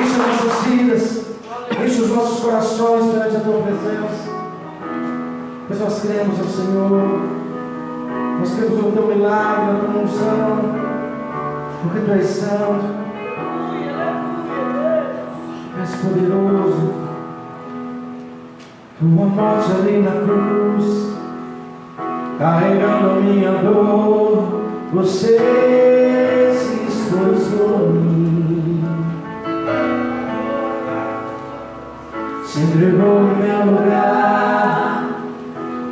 Enche as nossas vidas, enche os nossos corações perante a tua presença. Pois nós cremos, ó Senhor, nós cremos no teu milagre, na tua unção, porque tu és santo, és poderoso. Tua morte ali na cruz, carregando a minha dor, você se expôs por mim, se entregou no meu lugar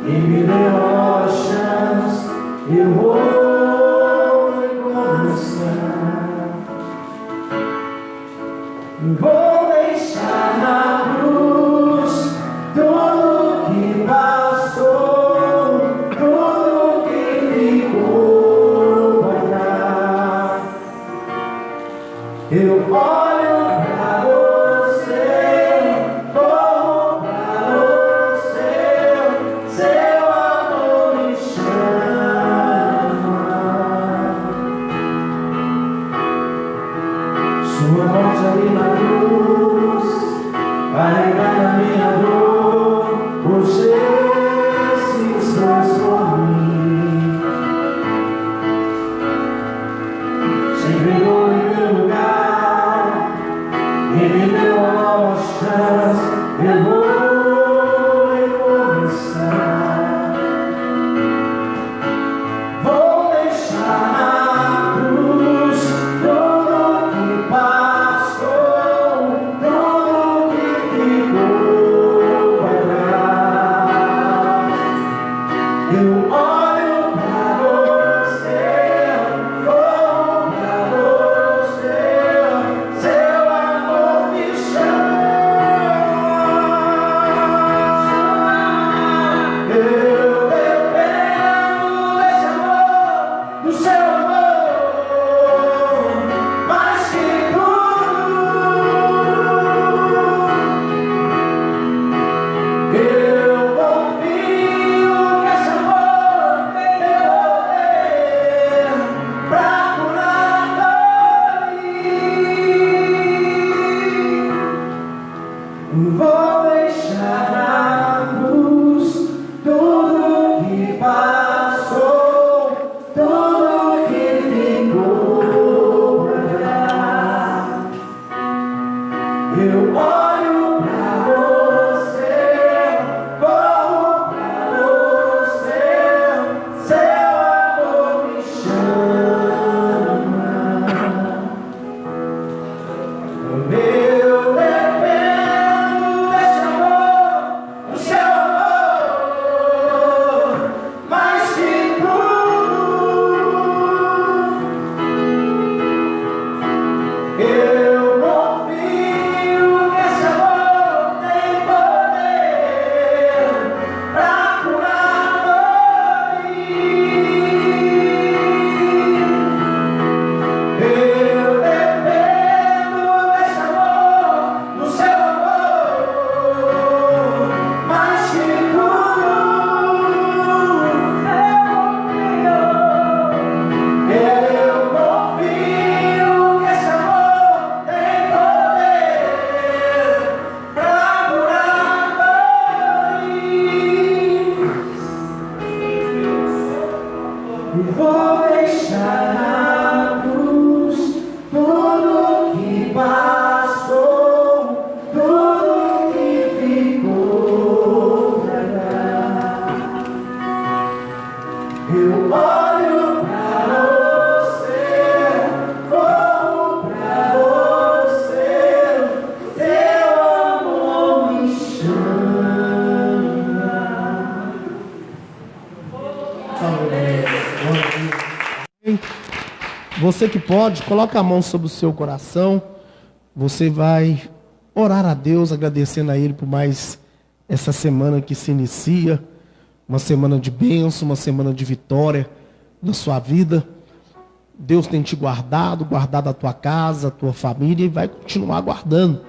e me deu a chance. Eu vou recomeçar, vou deixar na cruz tudo que passou, tudo que ficou pra trás. Eu olho pra você, corro pra você, seu amor me chama. Sua morte ali na cruz, carregando a minha dor, você se expôs por mim, se entregou em meu lugar e me deu uma nova chance. Eu vou recomeçar, vou deixar na cruz tudo que passou, tudo que ficou pra trás. Eu olho pra você, corro pra você, seu amor me chama. Eu dependo desse amor, do seu amor, mais que tudo. Eu confio que esse amor tem poder pra curar a dor. Vou deixar na cruz tudo que passou, tudo que ficou pra trás. Eu olho pra você, corro pra você, seu amor me chama. Eu dependo desse amor, do seu amor, mais que tudo. Eu confio que esse amor tem poder pra curar a dor. Eu dependo desse amor, do seu amor, mais que tudo. Eu confio que esse amor tem poder pra curar a dor. E vou deixar na cruz tudo que passou, tudo que ficou pra trás. Eu olho pra você, corro pra você, teu amor me chama. Você que pode, coloca a mão sobre o seu coração. Você vai orar a Deus, agradecendo a Ele por mais essa semana que se inicia. Uma semana de bênção, uma semana de vitória na sua vida. Deus tem te guardado a tua casa, a tua família, e vai continuar guardando,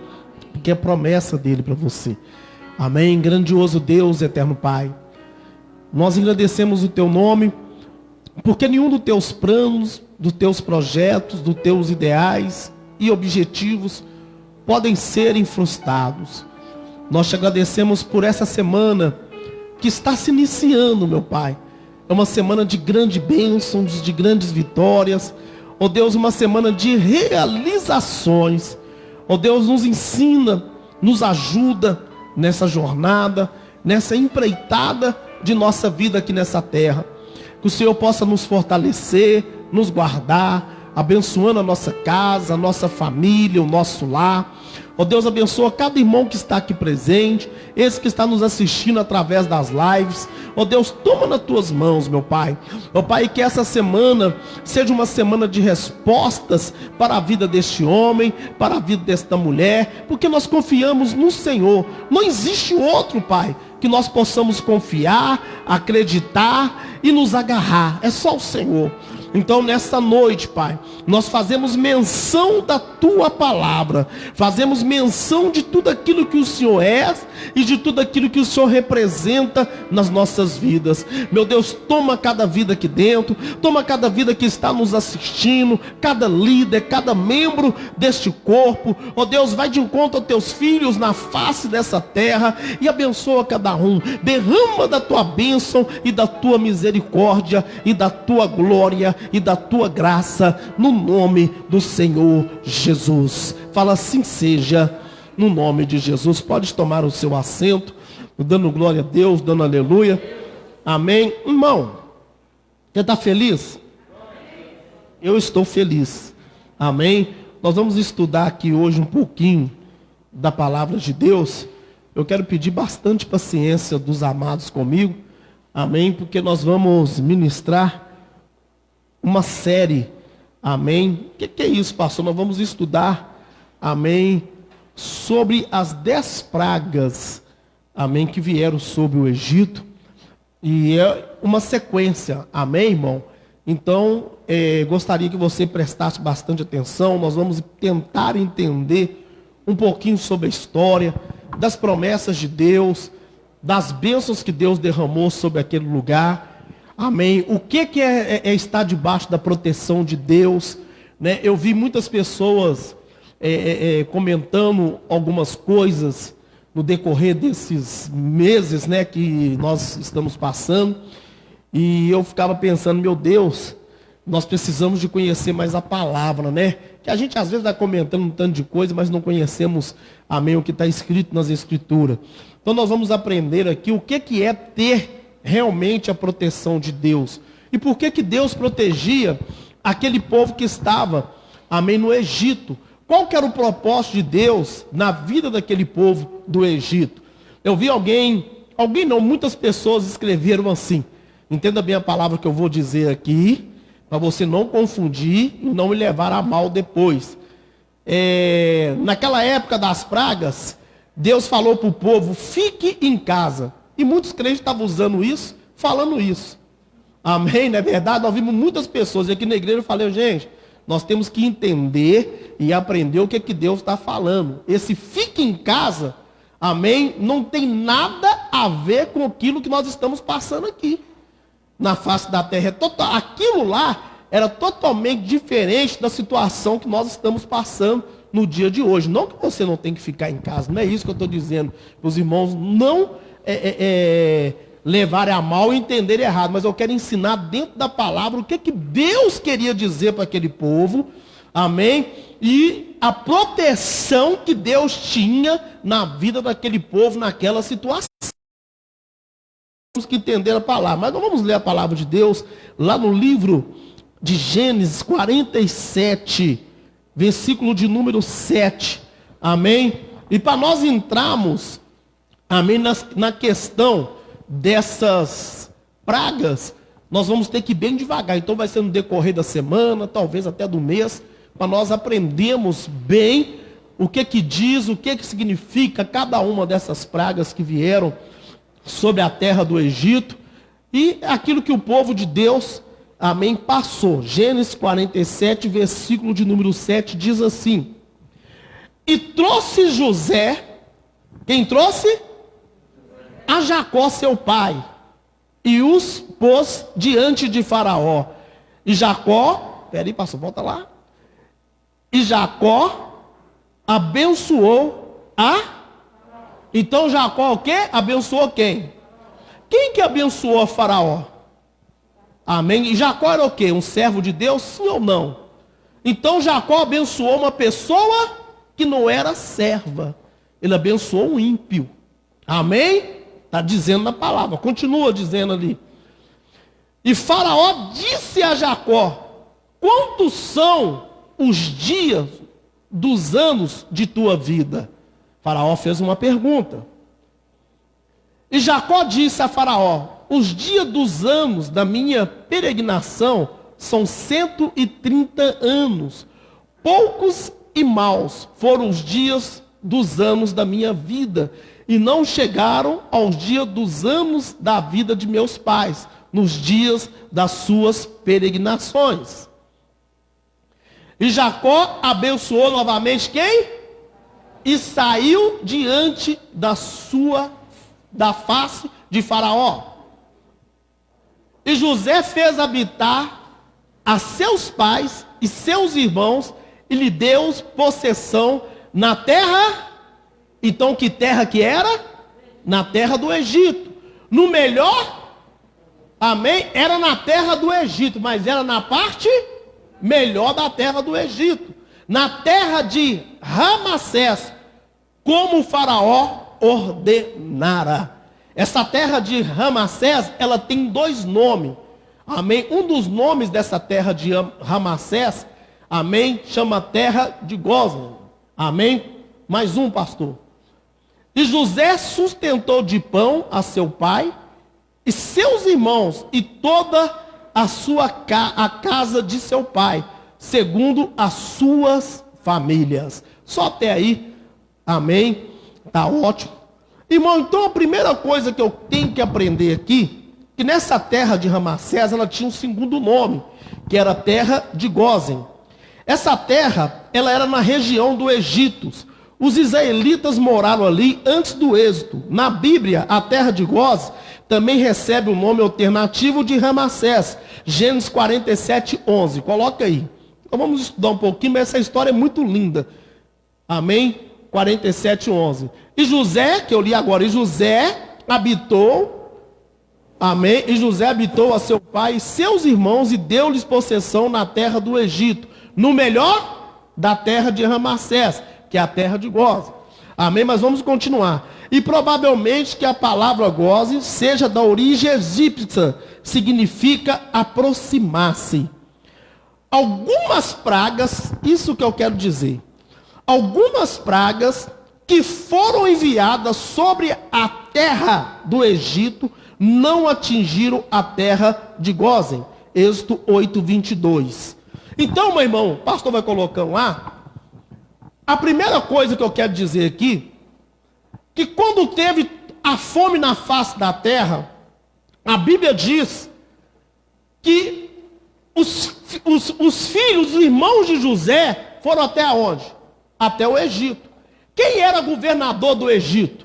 porque é promessa dele para você. Amém? Grandioso Deus, eterno Pai, nós agradecemos o teu nome, porque nenhum dos teus planos, dos teus projetos, dos teus ideais e objetivos podem serem frustrados. Nós te agradecemos por essa semana que está se iniciando, meu Pai. É uma semana de grandes bênçãos, de grandes vitórias. Ó Deus, uma semana de realizações. Ó Deus, nos ensina, nos ajuda nessa jornada, nessa empreitada de nossa vida aqui nessa terra. Que o Senhor possa nos fortalecer, nos guardar, abençoando a nossa casa, a nossa família, o nosso lar. Ó Deus, abençoa cada irmão que está aqui presente, esse que está nos assistindo através das lives. Ó Deus, toma nas tuas mãos, meu Pai. Ó Pai, que essa semana seja uma semana de respostas para a vida deste homem, para a vida desta mulher, porque nós confiamos no Senhor. Não existe outro, Pai, que nós possamos confiar, acreditar e nos agarrar. É só o Senhor. Então nesta noite, Pai, nós fazemos menção da Tua palavra, fazemos menção de tudo aquilo que o Senhor é e de tudo aquilo que o Senhor representa nas nossas vidas. Meu Deus, toma cada vida aqui dentro, toma cada vida que está nos assistindo, cada líder, cada membro deste corpo. Ó Deus, vai de encontro aos Teus filhos na face dessa terra e abençoa cada um. Derrama da Tua bênção e da Tua misericórdia e da Tua glória e da Tua graça, no nome do Senhor Jesus. Fala, assim seja, no nome de Jesus. Pode tomar o seu assento, dando glória a Deus, dando aleluia. Amém. Irmão, você está feliz? Eu estou feliz. Amém. Nós vamos estudar aqui hoje um pouquinho da palavra de Deus. Eu quero pedir bastante paciência dos amados comigo. Amém. Porque nós vamos ministrar uma série, amém. O que é isso, pastor? Nós vamos estudar, amém, sobre as 10 pragas, amém, que vieram sobre o Egito. E é uma sequência, amém, irmão? Então, gostaria que você prestasse bastante atenção. Nós vamos tentar entender um pouquinho sobre a história, das promessas de Deus, das bênçãos que Deus derramou sobre aquele lugar. Amém. O que é estar debaixo da proteção de Deus, né? Eu vi muitas pessoas comentando algumas coisas no decorrer desses meses, né, que nós estamos passando, e eu ficava pensando, meu Deus, nós precisamos de conhecer mais a palavra, né? Que a gente às vezes vai comentando um tanto de coisa, mas não conhecemos, amém, o que está escrito nas Escrituras. Então nós vamos aprender aqui o que é ter realmente a proteção de Deus. E por que Deus protegia aquele povo que estava, amém, no Egito? Qual que era o propósito de Deus na vida daquele povo do Egito? Eu vi muitas pessoas escreveram assim. Entenda bem a palavra que eu vou dizer aqui, para você não confundir e não me levar a mal depois. Naquela época das pragas, Deus falou para o povo, fique em casa. E muitos crentes estavam usando isso, falando isso. Amém, não é verdade? Nós vimos muitas pessoas. E aqui na igreja eu falei, gente, nós temos que entender e aprender o que Deus está falando. Esse fique em casa, amém, não tem nada a ver com aquilo que nós estamos passando aqui. Na face da terra. Aquilo lá era totalmente diferente da situação que nós estamos passando no dia de hoje. Não que você não tem que ficar em casa, não é isso que eu estou dizendo. Os irmãos não levarem a mal e entenderem errado, mas eu quero ensinar dentro da palavra o que Deus queria dizer para aquele povo, amém, e a proteção que Deus tinha na vida daquele povo naquela situação. Temos que entender a palavra, mas não vamos ler a palavra de Deus lá no livro de Gênesis 47, versículo de número 7, amém, e para nós entrarmos, amém, na questão dessas pragas, nós vamos ter que ir bem devagar. Então vai ser no decorrer da semana, talvez até do mês, para nós aprendermos bem o que diz, o que significa cada uma dessas pragas que vieram sobre a terra do Egito e aquilo que o povo de Deus, amém, passou. Gênesis 47, versículo de número 7, diz assim: e trouxe José, quem trouxe? A Jacó seu pai, e os pôs diante de Faraó. E Jacó, peraí, pastor, volta lá. E Jacó abençoou Então Jacó o quê? Abençoou quem? Quem que abençoou Faraó? Amém? E Jacó era o quê? Um servo de Deus? Sim ou não? Então Jacó abençoou uma pessoa que não era serva. Ele abençoou um ímpio. Amém? Está dizendo na palavra. Continua dizendo ali. E Faraó disse a Jacó: quantos são os dias dos anos de tua vida? Faraó fez uma pergunta. E Jacó disse a Faraó: os dias dos anos da minha peregrinação são 130 anos. Poucos e maus foram os dias dos anos da minha vida, e não chegaram aos dias dos anos da vida de meus pais, nos dias das suas peregrinações. E Jacó abençoou novamente quem? E saiu diante da face de Faraó. E José fez habitar a seus pais e seus irmãos, e lhe deu possessão na terra. Então que terra que era? Na terra do Egito. No melhor, amém? Era na terra do Egito, mas era na parte melhor da terra do Egito. Na terra de Ramassés, como o Faraó ordenara. Essa terra de Ramassés, ela tem dois nomes. Amém? Um dos nomes dessa terra de Ramassés, amém, chama terra de Gósen. Amém? Mais um, pastor. E José sustentou de pão a seu pai e seus irmãos e toda a casa de seu pai, segundo as suas famílias. Só até aí, amém? Tá ótimo. Irmão, então a primeira coisa que eu tenho que aprender aqui, que nessa terra de Ramassés, ela tinha um segundo nome, que era a terra de Gósen. Essa terra, ela era na região do Egito. Os israelitas moraram ali antes do êxodo. Na Bíblia, a terra de Gósen também recebe o nome alternativo de Ramassés. Gênesis 47, 11. Coloca aí. Então vamos estudar um pouquinho, mas essa história é muito linda. Amém? 47, 11. E José, que eu li agora, e José habitou, amém? E José habitou a seu pai e seus irmãos e deu-lhes possessão na terra do Egito, no melhor da terra de Ramassés, que é a terra de Gósen. Amém? Mas vamos continuar. E provavelmente que a palavra Gósen seja da origem egípcia, significa aproximar-se. Algumas pragas, isso que eu quero dizer, algumas pragas que foram enviadas sobre a terra do Egito não atingiram a terra de Gósen. Êxodo 8, 22. Então, meu irmão, o pastor vai colocando lá. A primeira coisa que eu quero dizer aqui, que quando teve a fome na face da terra, a Bíblia diz que os filhos, os irmãos de José foram até onde? Até o Egito. Quem era governador do Egito?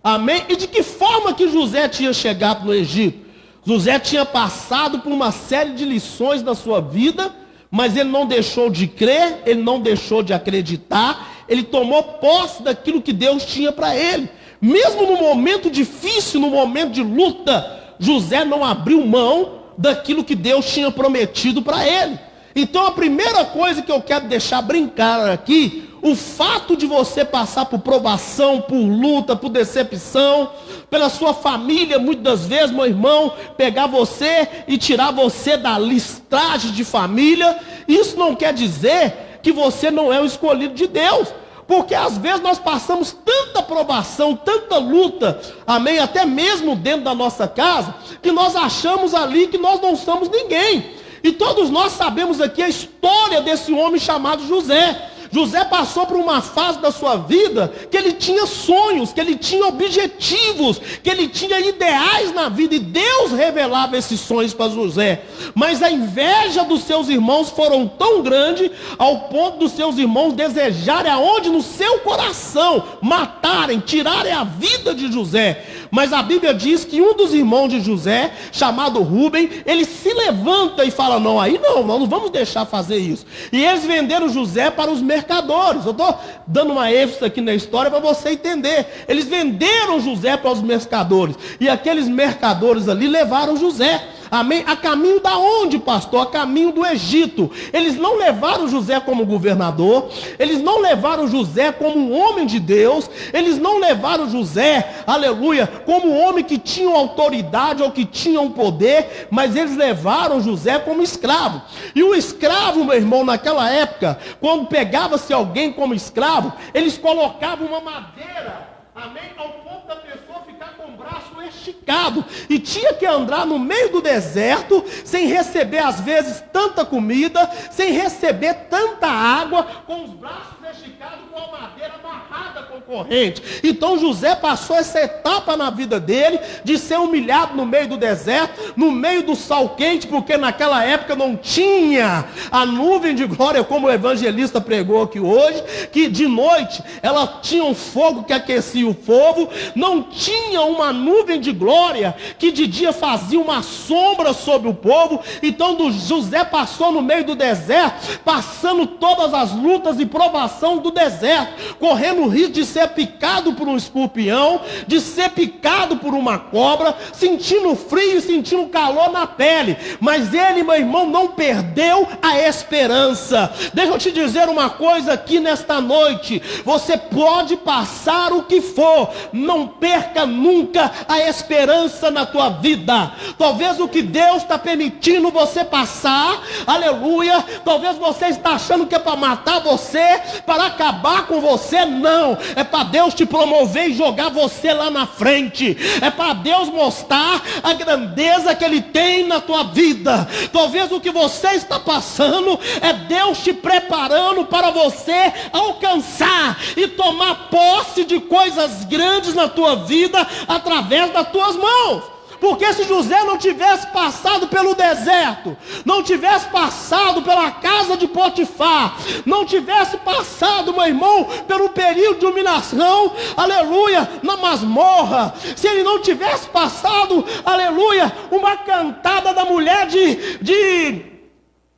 Amém? E de que forma que José tinha chegado no Egito? José tinha passado por uma série de lições na sua vida, mas ele não deixou de crer, ele não deixou de acreditar, ele tomou posse daquilo que Deus tinha para ele. Mesmo no momento difícil, no momento de luta, José não abriu mão daquilo que Deus tinha prometido para ele. Então a primeira coisa que eu quero deixar brincar aqui, o fato de você passar por provação, por luta, por decepção, pela sua família, muitas das vezes, meu irmão, pegar você e tirar você da listagem de família, isso não quer dizer que você não é o escolhido de Deus. Porque às vezes nós passamos tanta provação, tanta luta, amém, até mesmo dentro da nossa casa, que nós achamos ali que nós não somos ninguém. E todos nós sabemos aqui a história desse homem chamado José. José passou por uma fase da sua vida que ele tinha sonhos, que ele tinha objetivos, que ele tinha ideais na vida, e Deus revelava esses sonhos para José. Mas a inveja dos seus irmãos foram tão grande ao ponto dos seus irmãos desejarem aonde? No seu coração, matarem, tirarem a vida de José. Mas a Bíblia diz que um dos irmãos de José, chamado Rubem, ele se levanta e fala: não, aí não, nós não vamos deixar fazer isso. E eles venderam José para os mercados. mercadores. Eu estou dando uma ênfase aqui na história para você entender. Eles venderam José para os mercadores. E aqueles mercadores ali levaram José. Amém? A caminho da onde, pastor? A caminho do Egito. Eles não levaram José como governador, eles não levaram José como um homem de Deus, eles não levaram José, aleluia, como um homem que tinha autoridade ou que tinha um poder, mas eles levaram José como escravo. E o escravo, meu irmão, naquela época, quando pegava-se alguém como escravo, eles colocavam uma madeira, amém, ao ponto da pessoa ficar com o braço esticado, e tinha que andar no meio do deserto, sem receber às vezes tanta comida, sem receber tanta água, com os braços esticados, com a madeira amarrada com corrente. Então José passou essa etapa na vida dele, de ser humilhado no meio do deserto, no meio do sol quente, porque naquela época não tinha a nuvem de glória, como o evangelista pregou aqui hoje, que de noite ela tinha um fogo que aquecia o povo, não tinha uma nuvem de glória, que de dia fazia uma sombra sobre o povo. Então José passou no meio do deserto, passando todas as lutas e provação do deserto, correndo o risco de ser picado por um escorpião, de ser picado por uma cobra, sentindo frio e sentindo calor na pele, mas ele, meu irmão, não perdeu a esperança. Deixa eu te dizer uma coisa aqui nesta noite: você pode passar o que for, não perca nunca a esperança na tua vida. Talvez o que Deus está permitindo você passar, aleluia, talvez você está achando que é para matar você, para acabar com você. Não, é para Deus te promover e jogar você lá na frente, é para Deus mostrar a grandeza que Ele tem na tua vida. Talvez o que você está passando é Deus te preparando para você alcançar e tomar posse de coisas grandes na tua vida, através das tuas mãos. Porque se José não tivesse passado pelo deserto, não tivesse passado pela casa de Potifar, não tivesse passado, meu irmão, pelo período de humilhação, aleluia, na masmorra, se ele não tivesse passado, aleluia, uma cantada da mulher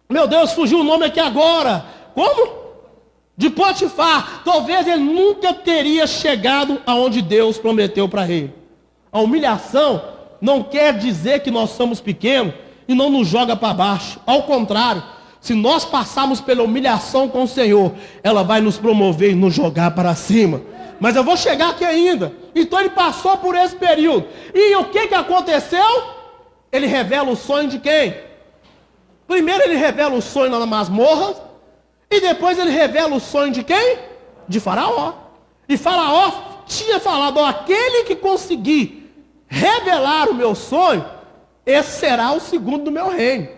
meu Deus, fugiu o nome aqui agora, como? De Potifar, talvez ele nunca teria chegado aonde Deus prometeu para ele. A humilhação não quer dizer que nós somos pequenos e não nos joga para baixo. Ao contrário, se nós passarmos pela humilhação com o Senhor, ela vai nos promover e nos jogar para cima. Mas eu vou chegar aqui ainda. Então ele passou por esse período. E o que aconteceu? Ele revela o sonho de quem? Primeiro ele revela o sonho na masmorra, e depois ele revela o sonho de quem? De Faraó. E Faraó tinha falado: ó, aquele que conseguir revelar o meu sonho, esse será o segundo do meu reino.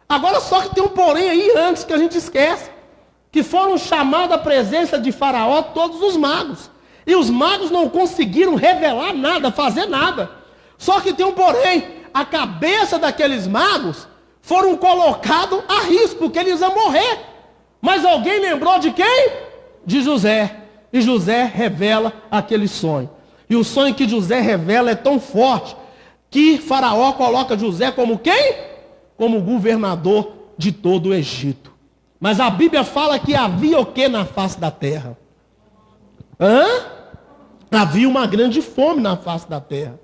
Agora só que tem um porém aí antes que a gente esquece, que foram chamados à presença de Faraó todos os magos, e os magos não conseguiram revelar nada, fazer nada. Só que tem um porém: a cabeça daqueles magos foram colocados a risco, porque eles iam morrer. Mas alguém lembrou de quem? De José. E José revela aquele sonho. E o sonho que José revela é tão forte que Faraó coloca José como quem? Como governador de todo o Egito. Mas a Bíblia fala que havia o que na face da terra? Havia uma grande fome na face da terra.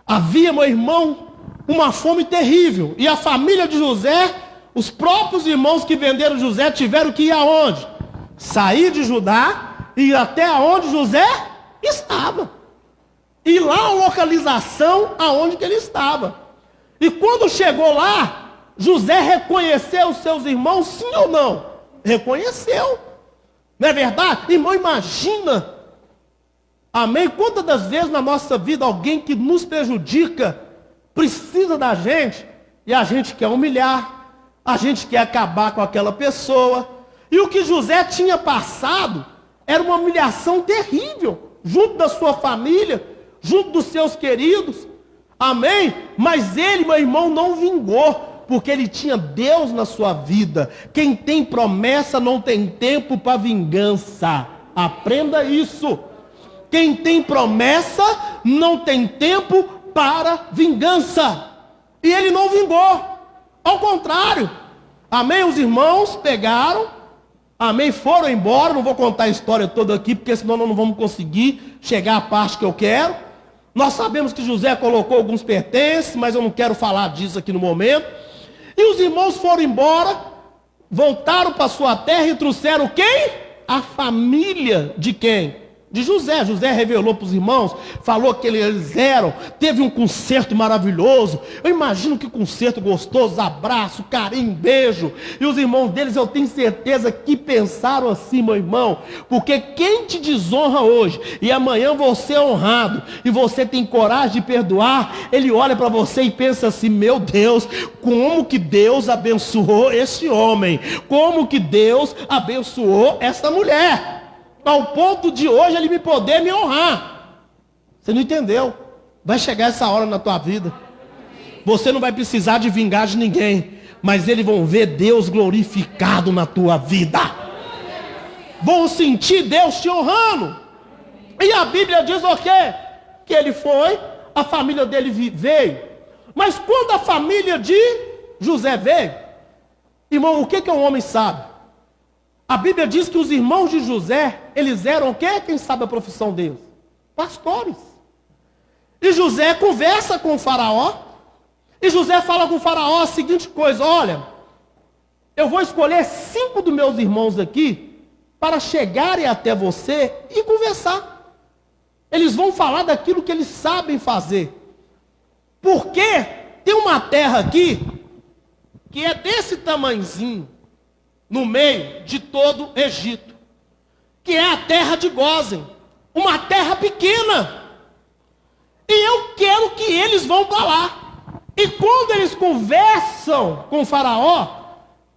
Havia, meu irmão, uma fome terrível. E a família de José, os próprios irmãos que venderam José, tiveram que ir aonde? Sair de Judá e ir até aonde José estava. E lá a localização aonde que ele estava. E quando chegou lá, José reconheceu os seus irmãos, sim ou não? Reconheceu. Não é verdade? Irmão, imagina. Amém? Quantas das vezes na nossa vida alguém que nos prejudica precisa da gente e a gente quer humilhar, a gente quer acabar com aquela pessoa. E o que José tinha passado era uma humilhação terrível, junto da sua família, junto dos seus queridos, amém? Mas ele, meu irmão, não vingou, porque ele tinha Deus na sua vida. Quem tem promessa não tem tempo para vingança, aprenda isso. Quem tem promessa não tem tempo para vingança, e ele não vingou, ao contrário, amém? Os irmãos pegaram, amém, foram embora. Não vou contar a história toda aqui, porque senão nós não vamos conseguir chegar à parte que eu quero. Nós sabemos que José colocou alguns pertences, mas eu não quero falar disso aqui no momento. E os irmãos foram embora, voltaram para sua terra e trouxeram quem? A família de quem? De José. José revelou para os irmãos, falou que eles eram, teve um concerto maravilhoso. Eu imagino que concerto gostoso, abraço, carinho, beijo. E os irmãos deles, eu tenho certeza que pensaram assim, meu irmão, porque quem te desonra hoje e amanhã você é honrado e você tem coragem de perdoar, ele olha para você e pensa assim: meu Deus, como que Deus abençoou esse homem, como que Deus abençoou essa mulher, ao ponto de hoje ele poder me honrar. Você não entendeu? Vai chegar essa hora na tua vida. Você não vai precisar de vingar de ninguém, mas eles vão ver Deus glorificado na tua vida. Vão sentir Deus te honrando. E a Bíblia diz o quê? Que ele foi, a família dele veio. Mas quando a família de José veio, irmão, o que um homem sabe? A Bíblia diz que os irmãos de José, eles eram o quê? Quem sabe a profissão deles? Pastores. E José conversa com o faraó. E José fala com o faraó a seguinte coisa: olha, eu vou escolher 5 dos meus irmãos aqui para chegarem até você e conversar. Eles vão falar daquilo que eles sabem fazer. Porque tem uma terra aqui que é desse tamanhozinho, no meio de todo o Egito, que é a terra de Gósen, uma terra pequena, e eu quero que eles vão para lá. E quando eles conversam com o faraó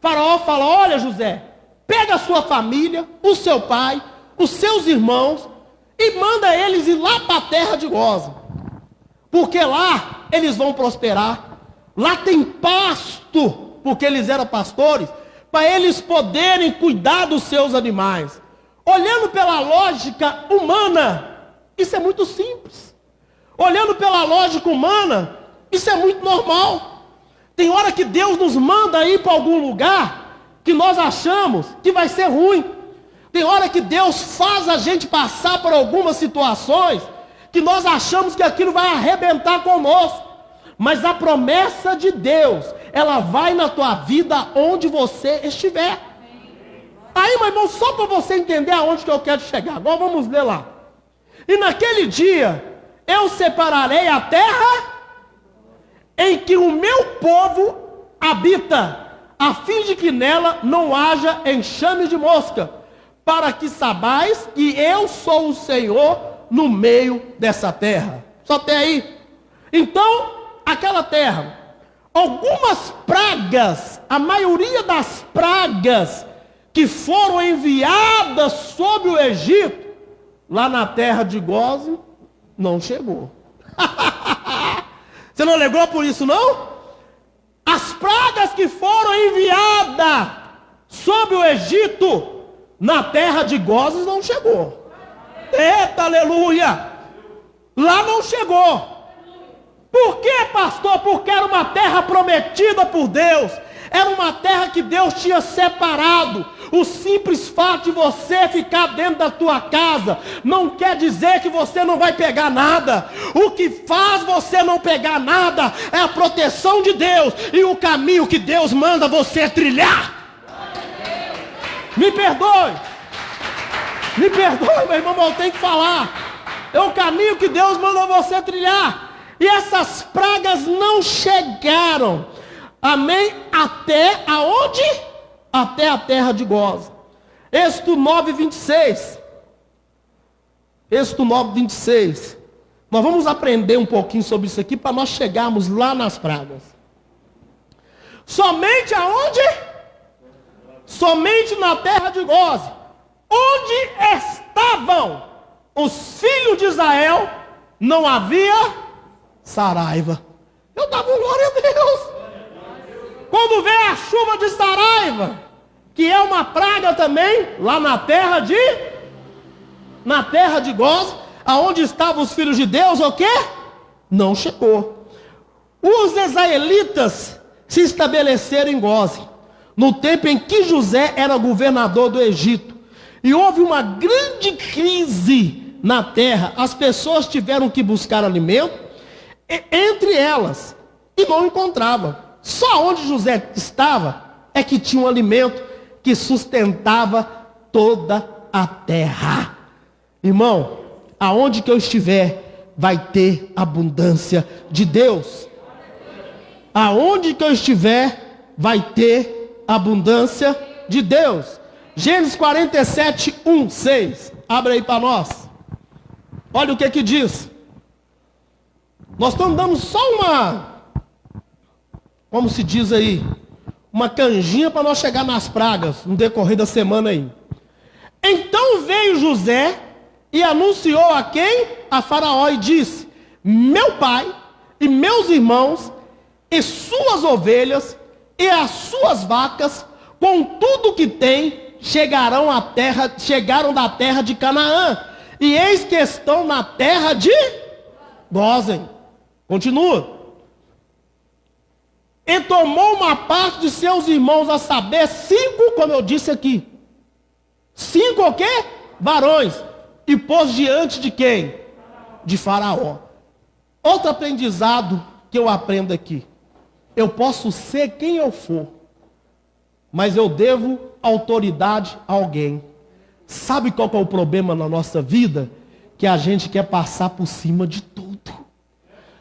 fala: olha José, pega a sua família, o seu pai, os seus irmãos, e manda eles ir lá para a terra de Gósen, porque lá eles vão prosperar, lá tem pasto, porque eles eram pastores, para eles poderem cuidar dos seus animais. Olhando pela lógica humana, isso é muito simples. Olhando pela lógica humana, isso é muito normal. Tem hora que Deus nos manda ir para algum lugar que nós achamos que vai ser ruim. Tem hora que Deus faz a gente passar por algumas situações que nós achamos que aquilo vai arrebentar conosco. Mas a promessa de Deus, ela vai na tua vida onde você estiver. Aí, meu irmão, só para você entender aonde que eu quero chegar. Agora vamos ler lá. E naquele dia, eu separarei a terra em que o meu povo habita, a fim de que nela não haja enxame de mosca, para que sabais que eu sou o Senhor no meio dessa terra. Só até aí. Então, aquela terra, algumas pragas, a maioria das pragas que foram enviadas sobre o Egito, lá na terra de Gósen, não chegou. Você não alegou por isso, não? As pragas que foram enviadas sobre o Egito, na terra de Gósen, não chegou. Eita, aleluia! Lá não chegou. Por quê, pastor? Porque era uma terra prometida por Deus. Era uma terra que Deus tinha separado. O simples fato de você ficar dentro da tua casa não quer dizer que você não vai pegar nada. O que faz você não pegar nada é a proteção de Deus e o caminho que Deus manda você trilhar. Me perdoe, meu irmão, eu tenho que falar. É o caminho que Deus manda você trilhar. E essas pragas não chegaram, amém, até aonde? Até a terra de Gósen. Êxodo 9, 26. Êxodo 9, 26. Nós vamos aprender um pouquinho sobre isso aqui, para nós chegarmos lá nas pragas. Somente aonde? Somente na terra de Gósen, onde estavam os filhos de Israel, não havia saraiva. Eu dava glória a Deus. Quando vem a chuva de saraiva, que é uma praga também, lá na terra de Gósen, aonde estavam os filhos de Deus, o quê? Não chegou. Os israelitas se estabeleceram em Gósen. no tempo em que José era governador do Egito. E houve uma grande crise na terra. As pessoas tiveram que buscar alimento, entre elas, e não encontravam. Só onde José estava é que tinha um alimento que sustentava toda a terra. Irmão, aonde que eu estiver, vai ter abundância de Deus. Aonde que eu estiver, vai ter abundância de Deus. Gênesis 47, 1, 6. Abre aí para nós. Olha o que diz. Nós estamos dando só como se diz aí, uma canjinha para nós chegar nas pragas no decorrer da semana aí. Então veio José e anunciou a quem? A Faraó, e disse: meu pai e meus irmãos e suas ovelhas e as suas vacas, com tudo que tem, chegaram da terra de Canaã, e eis que estão na terra de Gósen. Continua. E tomou uma parte de seus irmãos, a saber, 5, como eu disse aqui. 5 o quê? Varões. E pôs diante de quem? De Faraó. Outro aprendizado que eu aprendo aqui. Eu posso ser quem eu for, mas eu devo autoridade a alguém. Sabe qual que é o problema na nossa vida? Que a gente quer passar por cima de tudo.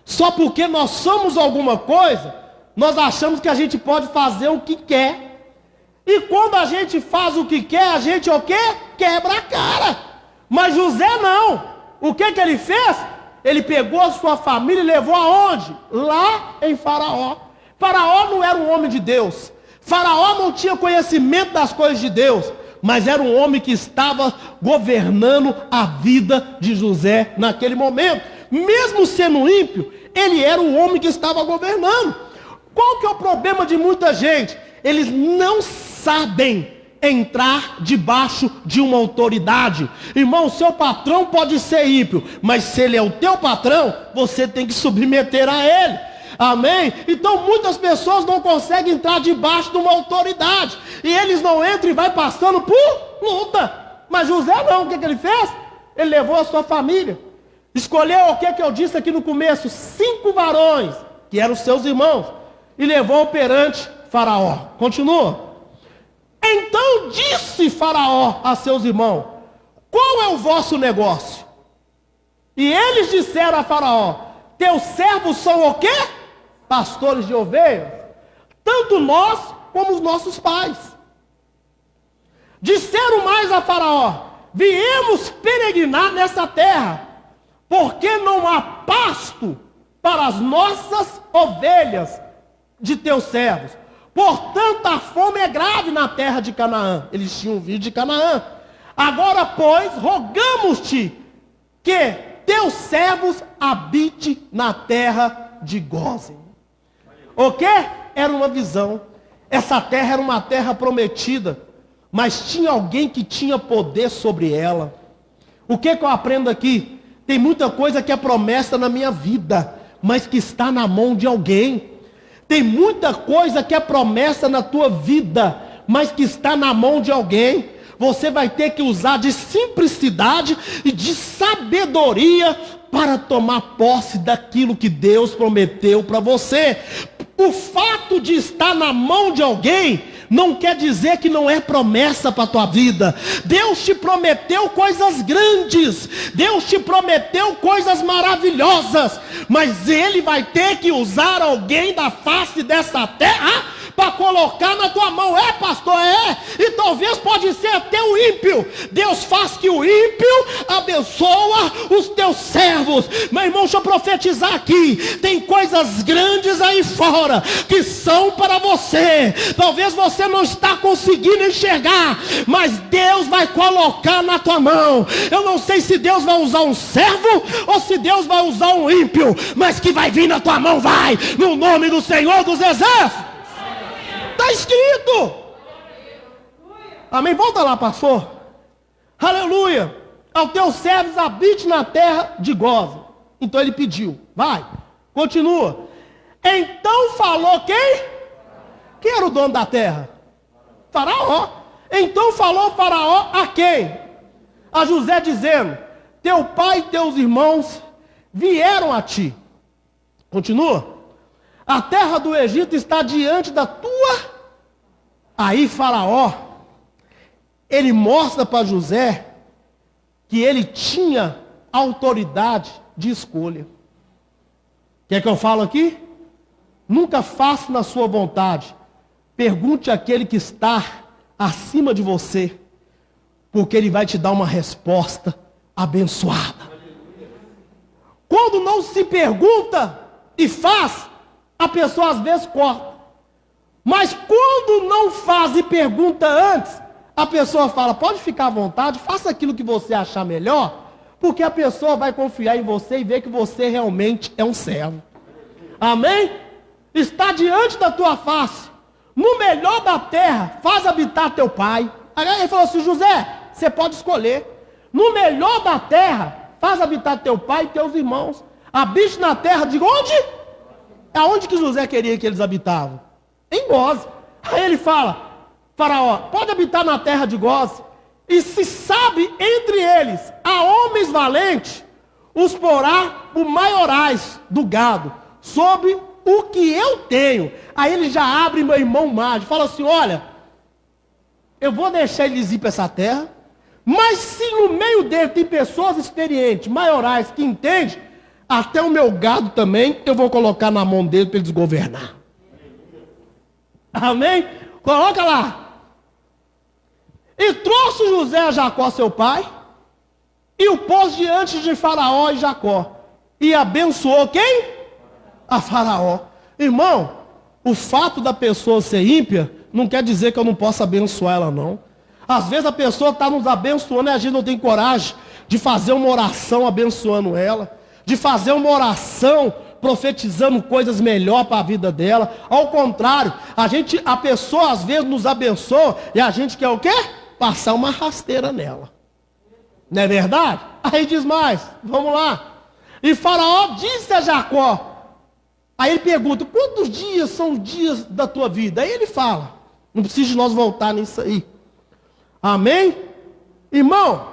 Só porque nós somos alguma coisa, nós achamos que a gente pode fazer o que quer. E quando a gente faz o que quer, a gente o quê? Quebra a cara. Mas José não. O que ele fez? Ele pegou a sua família e levou aonde? Lá em Faraó. Faraó não era um homem de Deus. Faraó não tinha conhecimento das coisas de Deus. Mas era um homem que estava governando a vida de José naquele momento. Mesmo sendo ímpio, ele era um homem que estava governando. Qual que é o problema de muita gente? Eles não sabem entrar debaixo de uma autoridade. Irmão, seu patrão pode ser ímpio, mas se ele é o teu patrão, você tem que submeter a ele. Amém? Então muitas pessoas não conseguem entrar debaixo de uma autoridade, e eles não entram e vai passando por luta. Mas José não, o que ele fez? Ele levou a sua família, escolheu o que eu disse aqui no começo, 5 varões, que eram seus irmãos, e levou perante Faraó. Continua. Então disse Faraó a seus irmãos: qual é o vosso negócio? E eles disseram a Faraó: teus servos são o quê? Pastores de ovelhas, tanto nós como os nossos pais. Disseram mais a Faraó: viemos peregrinar nessa terra, porque não há pasto para as nossas ovelhas de teus servos. Portanto, a fome é grave na terra de Canaã. Eles tinham vindo de Canaã. Agora, pois, rogamos-te que teus servos habitem na terra de Gósen. O que? Era uma visão. Essa terra era uma terra prometida, mas tinha alguém que tinha poder sobre ela. O que eu aprendo aqui? Tem muita coisa que é promessa na minha vida, mas que está na mão de alguém. Tem muita coisa que é promessa na tua vida, mas que está na mão de alguém. Você vai ter que usar de simplicidade e de sabedoria para tomar posse daquilo que Deus prometeu para você. O fato de estar na mão de alguém não quer dizer que não é promessa para a tua vida. Deus te prometeu coisas grandes, Deus te prometeu coisas maravilhosas, mas Ele vai ter que usar alguém da face dessa terra para colocar na tua mão. É, pastor, é. E talvez pode ser até o ímpio. Deus faz que o ímpio abençoa os teus servos. Meu irmão, deixa eu profetizar aqui. Tem coisas grandes aí fora que são para você. Talvez você não está conseguindo enxergar, mas Deus vai colocar na tua mão. Eu não sei se Deus vai usar um servo ou se Deus vai usar um ímpio, mas que vai vir na tua mão, vai, no nome do Senhor dos Exércitos. Está escrito. Amém? Volta lá, pastor. Aleluia. Ao teus servos habite na terra de Gósen. Então ele pediu. Vai. Continua. Então falou quem? Quem era o dono da terra? Faraó. Então falou Faraó a quem? A José dizendo: teu pai e teus irmãos vieram a ti. Continua. A terra do Egito está diante da tua. Aí Faraó, ele mostra para José que ele tinha autoridade de escolha. Quer que eu falo aqui? Nunca faça na sua vontade. Pergunte àquele que está acima de você, porque ele vai te dar uma resposta abençoada. Quando não se pergunta e faz, a pessoa às vezes corta. Mas quando não faz e pergunta antes, a pessoa fala: pode ficar à vontade, faça aquilo que você achar melhor, porque a pessoa vai confiar em você e ver que você realmente é um servo. Amém? Está diante da tua face, no melhor da terra, faz habitar teu pai. Aí ele falou assim: José, você pode escolher. No melhor da terra, faz habitar teu pai e teus irmãos. Habite na terra de onde? Aonde que José queria que eles habitavam? Em Goze. Aí ele fala: Faraó, pode habitar na terra de Goze. E se sabe entre eles, a homens valentes, os porá por maiorais do gado, sobre o que eu tenho. Aí ele já abre meu irmão mágico, fala assim: olha, eu vou deixar eles ir para essa terra, mas se no meio dele tem pessoas experientes, maiorais, que entendem, até o meu gado também eu vou colocar na mão dele para eles governar. Amém? Coloca lá. E trouxe José a Jacó seu pai, e o pôs diante de Faraó e Jacó, e abençoou quem? A Faraó. Irmão, o fato da pessoa ser ímpia não quer dizer que eu não possa abençoar ela, não. Às vezes a pessoa está nos abençoando e a gente não tem coragem de fazer uma oração abençoando ela, de fazer uma oração profetizando coisas melhores para a vida dela. Ao contrário, a pessoa às vezes nos abençoa e a gente quer o quê? Passar uma rasteira nela. Não é verdade? Aí diz mais, vamos lá. E Faraó disse a Jacó. Aí ele pergunta: quantos dias são os dias da tua vida? Aí ele fala. Não precisa de nós voltar nisso aí. Amém? Irmão,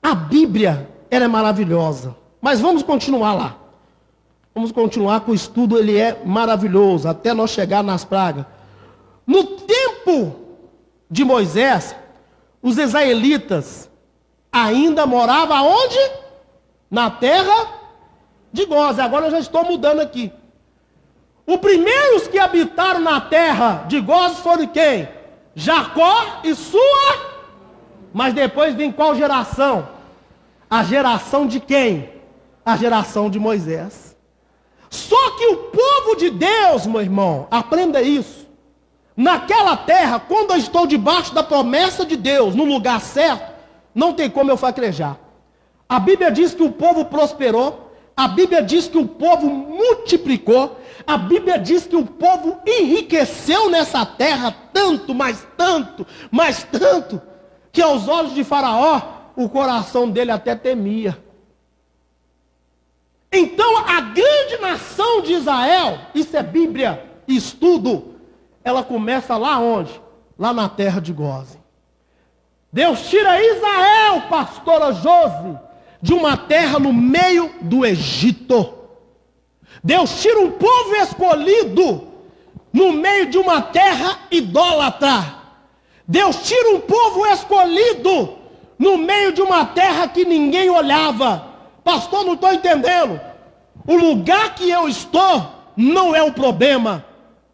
a Bíblia, ela é maravilhosa. Mas vamos continuar lá. Vamos continuar com o estudo, ele é maravilhoso, até nós chegar nas pragas. No tempo de Moisés, os israelitas ainda moravam onde? Na terra de Goze. Agora eu já estou mudando aqui. Os primeiros que habitaram na terra de Goze foram quem? Jacó e sua. Mas depois vem qual geração? A geração de quem? A geração de Moisés. Só que o povo de Deus, meu irmão, aprenda isso. Naquela terra, quando eu estou debaixo da promessa de Deus, no lugar certo, não tem como eu fraquejar. A Bíblia diz que o povo prosperou. A Bíblia diz que o povo multiplicou. A Bíblia diz que o povo enriqueceu nessa terra tanto, que aos olhos de Faraó, o coração dele até temia. Então a grande nação de Israel, isso é Bíblia, estudo, ela começa lá onde? Lá na terra de Goze. Deus tira Israel, pastora Josi, de uma terra no meio do Egito. Deus tira um povo escolhido no meio de uma terra idólatra. Deus tira um povo escolhido no meio de uma terra que ninguém olhava. Pastor, não estou entendendo. O lugar que eu estou não é o problema.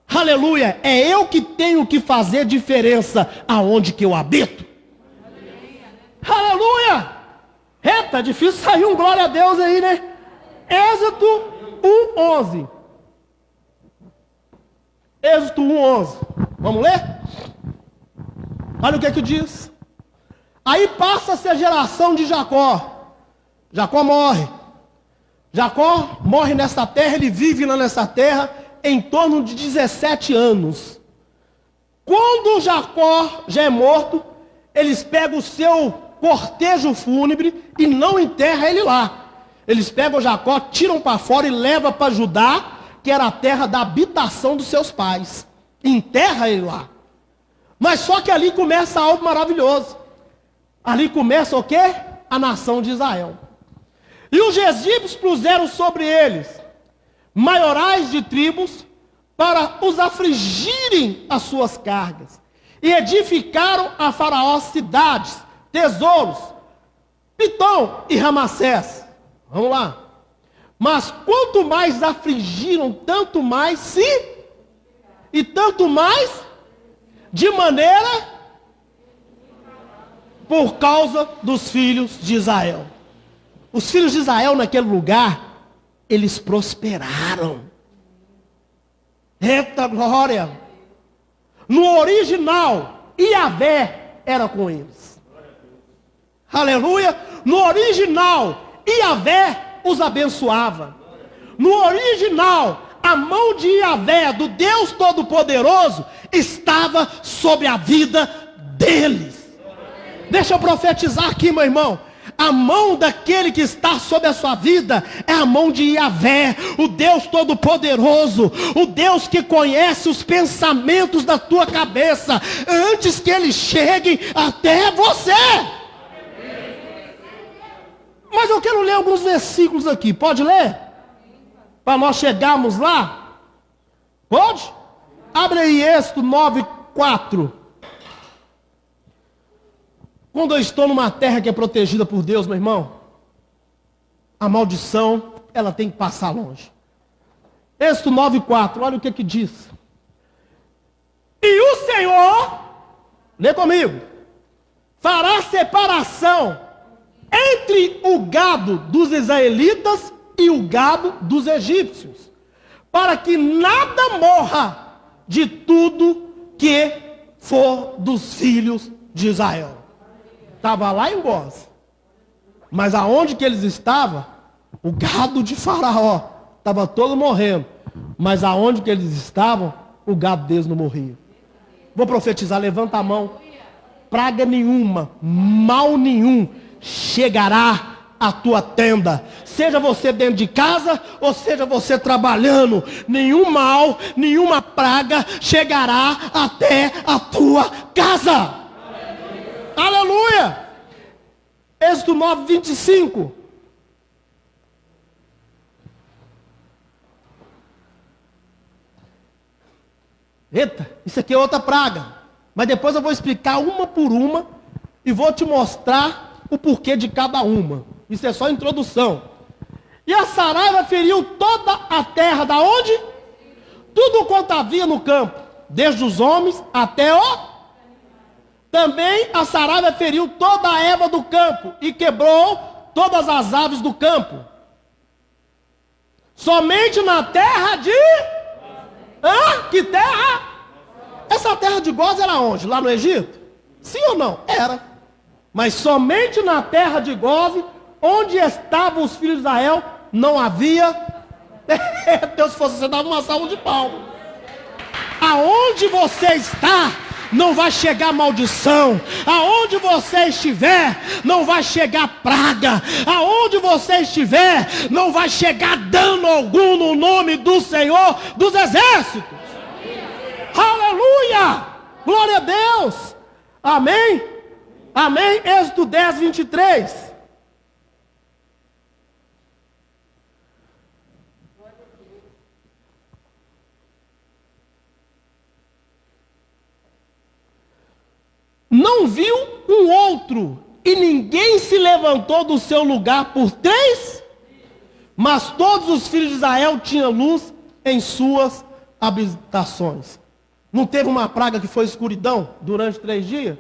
Aleluia. É eu que tenho que fazer diferença aonde que eu habito. Aleluia. Tá difícil sair um glória a Deus aí, né? Êxodo 1:11. Êxodo 1:11. Vamos ler? Olha o que diz. Aí passa-se a geração de Jacó. Jacó morre. Jacó morre nessa terra, ele vive lá nessa terra em torno de 17 anos. Quando Jacó já é morto, eles pegam o seu cortejo fúnebre e não enterram ele lá. Eles pegam Jacó, tiram para fora e levam para Judá, que era a terra da habitação dos seus pais. Enterra ele lá. Mas só que ali começa algo maravilhoso. Ali começa o quê? A nação de Israel. E os egípcios puseram sobre eles maiorais de tribos para os afligirem as suas cargas. E edificaram a Faraó cidades, tesouros, Pitom e Ramassés. Vamos lá. Mas quanto mais afligiram, tanto mais e tanto mais de maneira por causa dos filhos de Israel. Os filhos de Israel naquele lugar, eles prosperaram. Eita glória! No original, Iavé era com eles. Aleluia! No original, Iavé os abençoava. No original, a mão de Iavé, do Deus Todo-Poderoso, estava sobre a vida deles. Deixa eu profetizar aqui, meu irmão. A mão daquele que está sobre a sua vida é a mão de Iavé, o Deus Todo-Poderoso, o Deus que conhece os pensamentos da tua cabeça antes que eles cheguem até você. Mas eu quero ler alguns versículos aqui, pode ler? Para nós chegarmos lá? Pode? Abre aí Êxodo 9:4. Quando eu estou numa terra que é protegida por Deus, meu irmão, a maldição, ela tem que passar longe. Êxodo 9:4, olha o que diz. E o Senhor, lê comigo, fará separação entre o gado dos israelitas e o gado dos egípcios, para que nada morra de tudo que for dos filhos de Israel. Estava lá em Gósen, mas aonde que eles estavam, o gado de Faraó estava todo morrendo, mas aonde que eles estavam, o gado deles não morria. Vou profetizar, levanta a mão. Praga nenhuma, mal nenhum chegará à tua tenda, seja você dentro de casa ou seja você trabalhando, nenhum mal, nenhuma praga chegará até a tua casa. Aleluia! Êxodo 9:25. Eita, isso aqui é outra praga. Mas depois eu vou explicar uma por uma e vou te mostrar o porquê de cada uma. Isso é só introdução. E a saraiva feriu toda a terra, da onde? Tudo quanto havia no campo, desde os homens até o... Também a saraiva feriu toda a erva do campo e quebrou todas as aves do campo. Somente na terra de... Que terra? Essa terra de Gósen era onde? Lá no Egito? Sim ou não? Era. Mas somente na terra de Gósen, onde estavam os filhos de Israel, não havia... Deus, se fosse você, dava uma salva de palmas. Aonde você está... não vai chegar maldição. Aonde você estiver, não vai chegar praga. Aonde você estiver, não vai chegar dano algum no nome do Senhor dos Exércitos. Aleluia! Glória a Deus! Amém? Amém? Êxodo 10:23. Não viu um outro, e ninguém se levantou do seu lugar por 3, mas todos os filhos de Israel tinham luz em suas habitações. Não teve uma praga que foi escuridão durante 3 dias?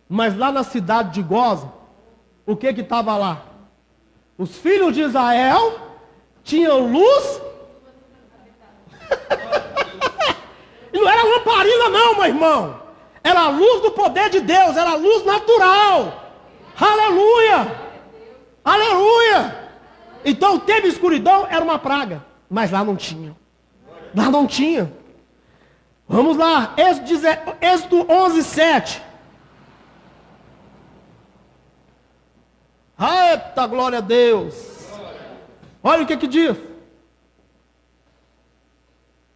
Mas lá na cidade de Gósen, o que estava lá? Os filhos de Israel tinham luz. E não era lamparina não, meu irmão. Era a luz do poder de Deus, era a luz natural. Aleluia! Aleluia! Então teve escuridão, era uma praga. Mas lá não tinha. Lá não tinha. Vamos lá, Êxodo 11:7. Eita, glória a Deus. Olha o que diz.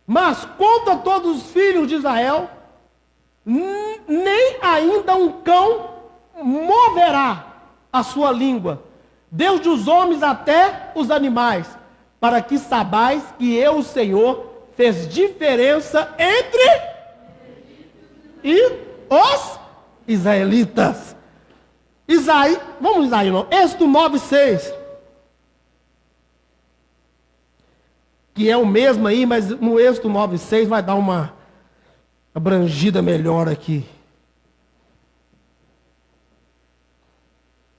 Mas conta todos os filhos de Israel, nem ainda um cão moverá a sua língua, Deus dos homens até os animais, para que saibais que eu, o Senhor, fez diferença entre e os israelitas. Vamos Isaías, não. Êxodo 9:6. Que é o mesmo aí, mas no Êxodo 9:6 vai dar uma abrangida melhor aqui.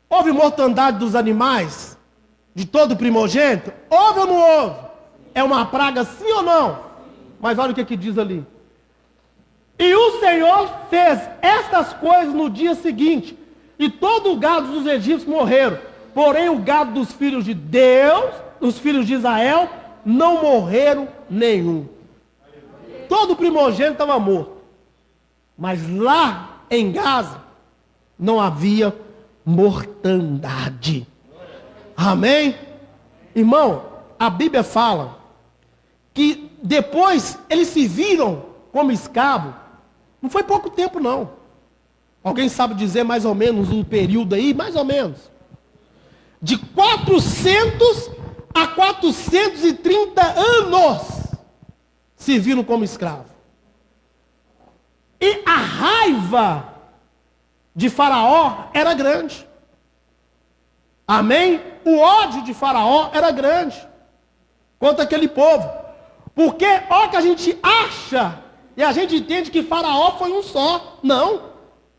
Houve mortandade dos animais, de todo primogênito? Houve ou não houve? É uma praga sim ou não? Mas olha o que diz ali. E o Senhor fez estas coisas no dia seguinte, e todo o gado dos egípcios morreram. Porém o gado dos filhos de Deus, dos filhos de Israel, não morreram nenhum. Todo primogênito estava morto. Mas lá em Gaza não havia mortandade. Amém? Irmão, a Bíblia fala que depois eles se viram como escravos. Não foi pouco tempo não. Alguém sabe dizer mais ou menos o período aí? Mais ou menos. De 400 a 430 anos se viram como escravos. E a raiva de Faraó era grande. Amém? O ódio de Faraó era grande contra aquele povo. Porque, ó, que a gente acha e a gente entende que Faraó foi um só. Não.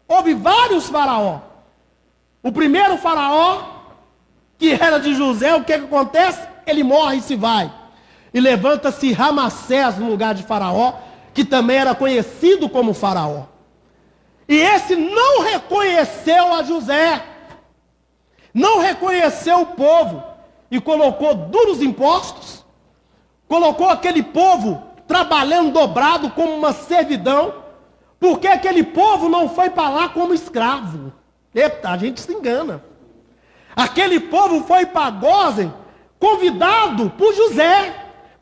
Houve vários Faraó. O primeiro Faraó, que era de José, o que acontece? Ele morre e se vai. E levanta-se Ramassés no lugar de Faraó, que também era conhecido como Faraó. E esse não reconheceu a José. Não reconheceu o povo. E colocou duros impostos. Colocou aquele povo trabalhando dobrado como uma servidão. Porque aquele povo não foi para lá como escravo. Eita, a gente se engana. Aquele povo foi para Gósen, convidado por José,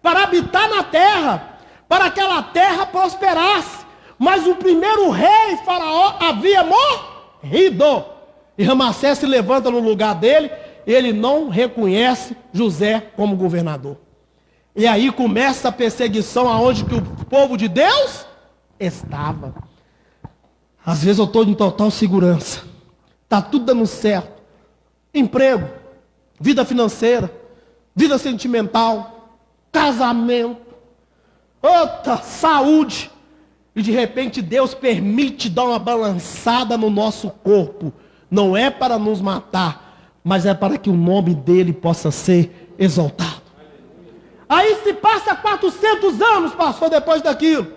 para habitar na terra, para que aquela terra prosperasse. Mas o primeiro rei, Faraó, havia morrido. E Ramassés se levanta no lugar dele, ele não reconhece José como governador. E aí começa a perseguição aonde que o povo de Deus estava. Às vezes eu estou em total segurança. Está tudo dando certo. Emprego, vida financeira, vida sentimental, casamento, outra, saúde. E de repente Deus permite dar uma balançada no nosso corpo. Não é para nos matar, mas é para que o nome dele possa ser exaltado. Aí se passa 400 anos, passou depois daquilo.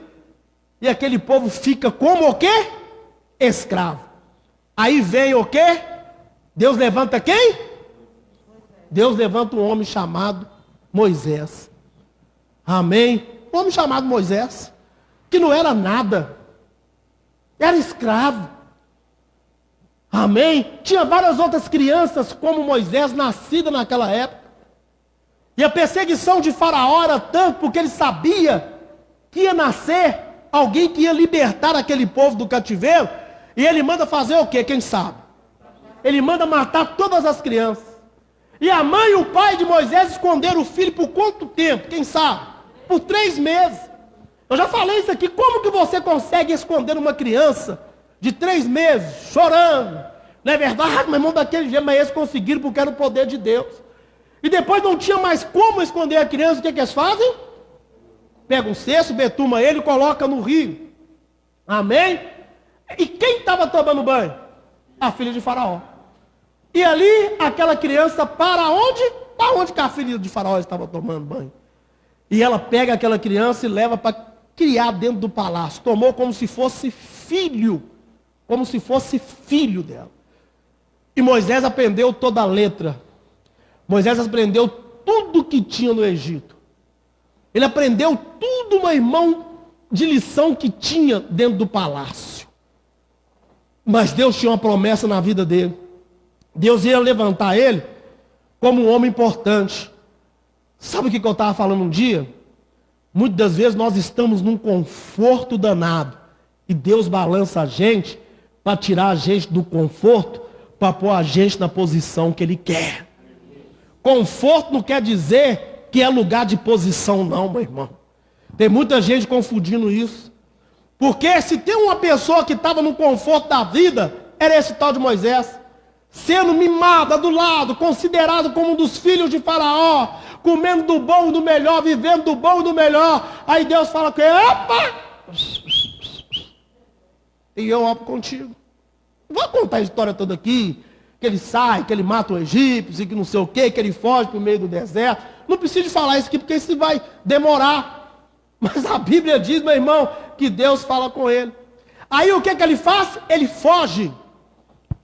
E aquele povo fica como o quê? Escravo. Aí vem o quê? Deus levanta quem? Deus levanta um homem chamado Moisés. Amém? Um homem chamado Moisés, que não era nada. Era escravo. Amém? Tinha várias outras crianças como Moisés, nascidas naquela época. E a perseguição de Faraó era tanto porque ele sabia que ia nascer alguém que ia libertar aquele povo do cativeiro. E ele manda fazer o quê? Quem sabe? Ele manda matar todas as crianças. E a mãe e o pai de Moisés esconderam o filho por quanto tempo? Quem sabe? Por 3 meses. Eu já falei isso aqui. Como que você consegue esconder uma criança de 3 meses, chorando? Não é verdade? Mas irmão, daquele jeito, mas eles conseguiram porque era o poder de Deus. E depois não tinha mais como esconder a criança. O que eles fazem? Pega um cesto, betuma ele e coloca no rio. Amém? E quem estava tomando banho? A filha de Faraó. E ali, aquela criança, para onde? Para onde que a filha de Faraó estava tomando banho? E ela pega aquela criança e leva para criar dentro do palácio. Tomou como se fosse filho. Como se fosse filho dela. E Moisés aprendeu toda a letra. Moisés aprendeu tudo que tinha no Egito. Ele aprendeu tudo, meu irmão, de lição que tinha dentro do palácio. Mas Deus tinha uma promessa na vida dele. Deus ia levantar ele como um homem importante. Sabe o que eu estava falando um dia? Muitas das vezes nós estamos num conforto danado, E Deus balança a gente para tirar a gente do conforto, para pôr a gente na posição que Ele quer. Conforto não quer dizer que é lugar de posição não, meu irmão. Tem muita gente confundindo isso. Porque se tem uma pessoa que estava no conforto da vida, era esse tal de Moisés. Sendo mimado, adulado, considerado como um dos filhos de Faraó, comendo do bom e do melhor, vivendo do bom e do melhor. Aí Deus fala com ele, opa! E eu opto contigo. Não vou contar a história toda aqui, que ele sai, que ele mata o egípcio, e que não sei o quê, que ele foge para o meio do deserto. Não preciso falar isso aqui, porque isso vai demorar. Mas a Bíblia diz, meu irmão, que Deus fala com ele. Aí o que ele faz? Ele foge.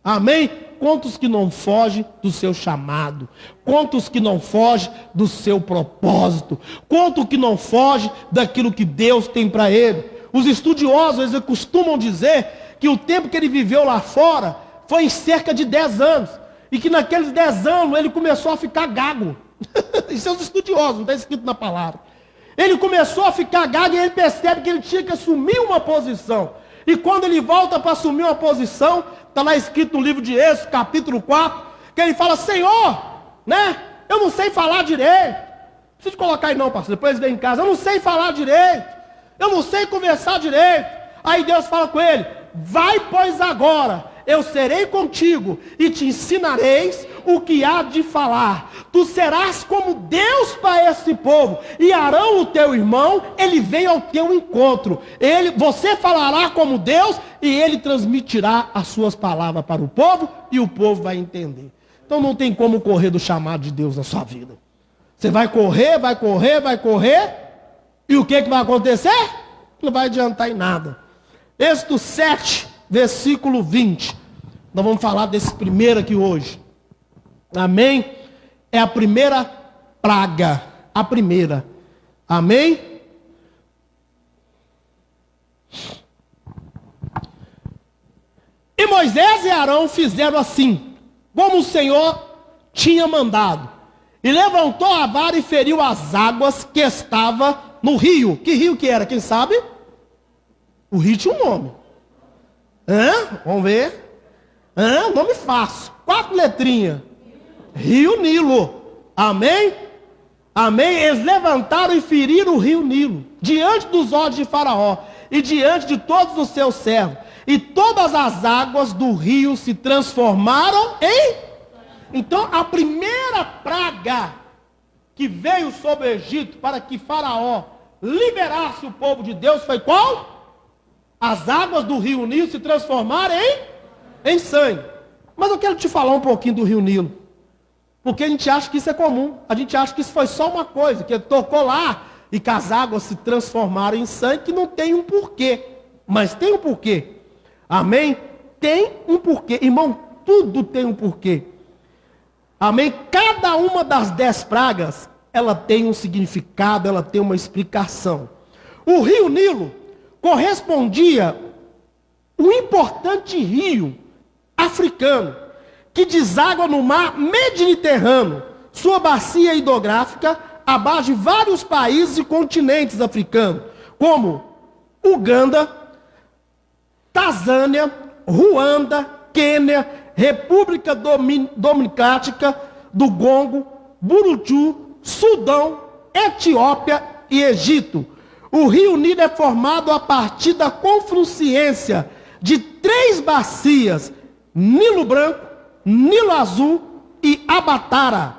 Amém? Quantos que não fogem do seu chamado? Quantos que não fogem do seu propósito? Quantos que não fogem daquilo que Deus tem para ele? Os estudiosos, eles costumam dizer que o tempo que ele viveu lá fora foi em cerca de 10 anos. E que naqueles 10 anos ele começou a ficar gago. Isso é os estudiosos, não está escrito na palavra. Ele começou a ficar gago e ele percebe que ele tinha que assumir uma posição. E quando ele volta para assumir uma posição, está lá escrito no livro de Êxodo, capítulo 4, que ele fala, Senhor, né? Eu não sei falar direito. Não precisa colocar aí não, pastor, depois vem em casa. Eu não sei falar direito. Eu não sei conversar direito. Aí Deus fala com ele, vai pois agora, eu serei contigo e te ensinareis o que há de falar. Tu serás como Deus para esse povo. E Arão, o teu irmão, ele vem ao teu encontro. Você falará como Deus e ele transmitirá as suas palavras para o povo e o povo vai entender. Então não tem como correr do chamado de Deus na sua vida. Você vai correr, vai correr, vai correr. E o que vai acontecer? Não vai adiantar em nada. Êxodo 7, versículo 20. Nós vamos falar desse primeiro aqui hoje. Amém? É a primeira praga. A primeira. Amém? E Moisés e Arão fizeram assim, como o Senhor tinha mandado. E levantou a vara e feriu as águas que estavam no rio. Que rio que era? Quem sabe? O rio tinha um nome. Vamos ver. Nome fácil. 4 letrinhas. Rio Nilo. Amém? Amém? Eles levantaram e feriram o rio Nilo, diante dos olhos de Faraó, e diante de todos os seus servos. E todas as águas do rio se transformaram em... Então, a primeira praga que veio sobre o Egito para que Faraó liberasse o povo de Deus foi qual? As águas do rio Nilo se transformaram em sangue. Mas eu quero te falar um pouquinho do rio Nilo. Porque a gente acha que isso é comum. A gente acha que isso foi só uma coisa, que tocou lá e que as águas se transformaram em sangue, que não tem um porquê. Mas tem um porquê. Amém? Tem um porquê. Irmão, tudo tem um porquê. Amém? Cada uma das 10 pragas, ela tem um significado, ela tem uma explicação. O rio Nilo correspondia um importante rio africano que deságua no mar Mediterrâneo. Sua bacia hidrográfica abrange vários países e continentes africanos, como Uganda, Tanzânia, Ruanda, Quênia, República Dominicana do Congo, Burundi, Sudão, Etiópia e Egito. O rio Nilo é formado a partir da confluência de 3 bacias: Nilo Branco, Nilo Azul e Abatara.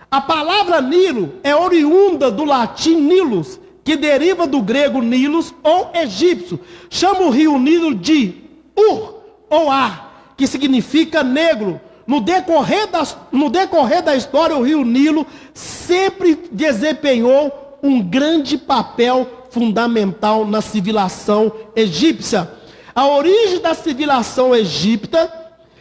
A palavra Nilo é oriunda do latim Nilus, que deriva do grego Nilos ou egípcio. Chama o rio Nilo de Ur ou Ar, que significa negro. No decorrer da história, o rio Nilo sempre desempenhou um grande papel fundamental na civilização egípcia. A origem da civilização egípcia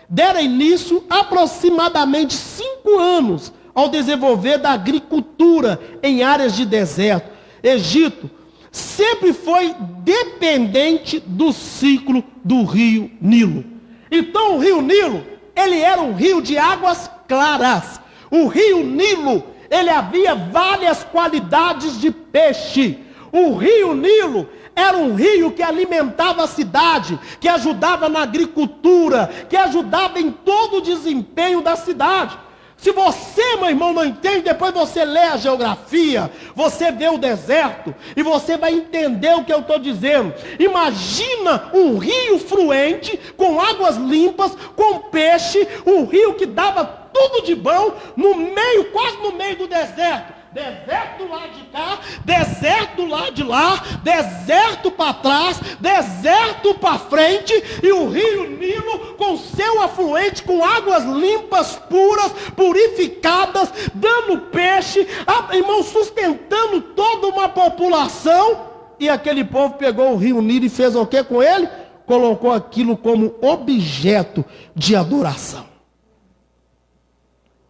dera início aproximadamente 5 anos ao desenvolver da agricultura em áreas de deserto. Egito sempre foi dependente do ciclo do rio Nilo. Então o rio Nilo, ele era um rio de águas claras. O rio Nilo, ele havia várias qualidades de peixe. O rio Nilo era um rio que alimentava a cidade, que ajudava na agricultura, que ajudava em todo o desempenho da cidade. Se você, meu irmão, não entende, depois você lê a geografia, você vê o deserto, e você vai entender o que eu estou dizendo. Imagina um rio fluente, com águas limpas, com peixe, um rio que dava tudo de bom, no meio, quase no meio do deserto. Deserto do lado de cá, deserto do lado de lá, deserto para trás, deserto para frente, e o rio Nilo com seu afluente, com águas limpas, puras, purificadas, dando peixe, irmão, sustentando toda uma população. E aquele povo pegou o rio Nilo e fez o que com ele? Colocou aquilo como objeto de adoração.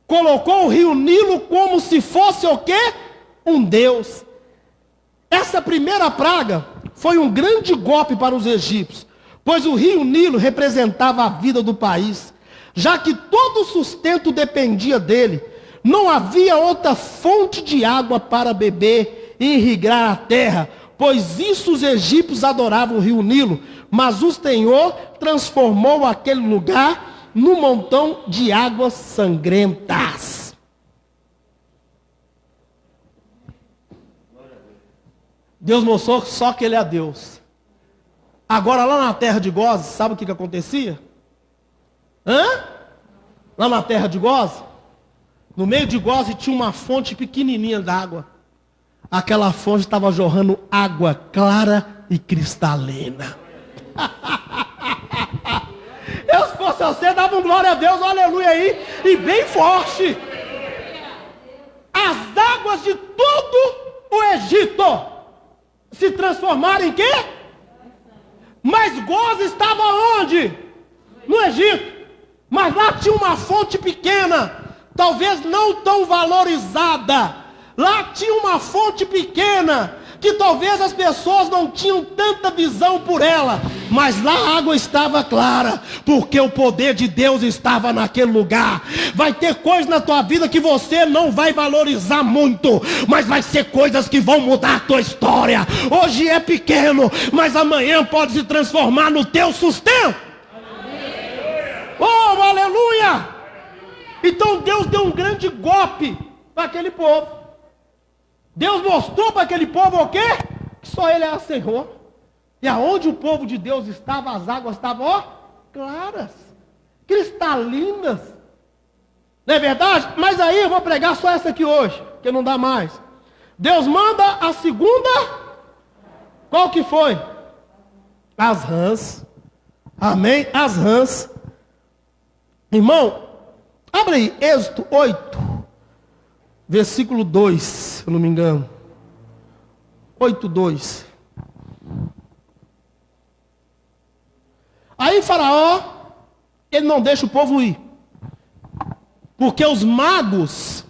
Colocou o rio Nilo como se fosse o quê? Um deus. Essa primeira praga foi um grande golpe para os egípcios, pois o rio Nilo representava a vida do país, já que todo o sustento dependia dele. Não havia outra fonte de água para beber e irrigar a terra, pois isso os egípcios adoravam o rio Nilo, mas o Senhor transformou aquele lugar num montão de águas sangrentas. Deus mostrou só que Ele é Deus. Agora lá na terra de Góis, sabe o que acontecia? Lá na terra de Góis, no meio de Góis tinha uma fonte pequenininha d'água. Aquela fonte estava jorrando água clara e cristalina. Eu, se fosse você, dava um glória a Deus, aleluia aí, e bem forte. As águas de todo o Egito se transformaram em quê? Mas Góis estava onde? No Egito. Mas lá tinha uma fonte pequena, talvez não tão valorizada. Lá tinha uma fonte pequena, que talvez as pessoas não tinham tanta visão por ela, mas lá a água estava clara, porque o poder de Deus estava naquele lugar. Vai ter coisas na tua vida que você não vai valorizar muito, mas vai ser coisas que vão mudar a tua história. Hoje é pequeno, mas amanhã pode se transformar no teu sustento. Oh, aleluia! Então Deus deu um grande golpe para aquele povo. Deus mostrou para aquele povo o quê? Que só Ele era Senhor. E aonde o povo de Deus estava, as águas estavam, ó, claras, cristalinas. Não é verdade? Mas aí eu vou pregar só essa aqui hoje, que não dá mais. Deus manda a segunda. Qual que foi? As rãs. Amém? As rãs. Irmão, abre aí, Êxodo 8. Versículo 2, se eu não me engano. 8:2. Aí Faraó, ele não deixa o povo ir. Porque os magos,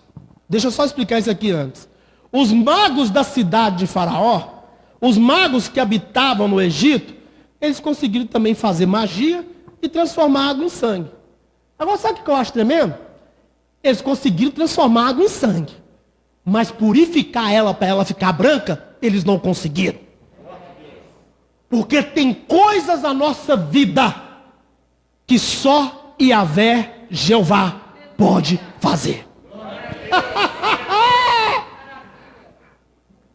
deixa eu só explicar isso aqui antes. Os magos da cidade de Faraó, os magos que habitavam no Egito, eles conseguiram também fazer magia e transformar água em sangue. Agora sabe o que eu acho tremendo? Eles conseguiram transformar água em sangue, mas purificar ela para ela ficar branca, eles não conseguiram. Porque tem coisas na nossa vida que só Yahvé, Jeová, pode fazer.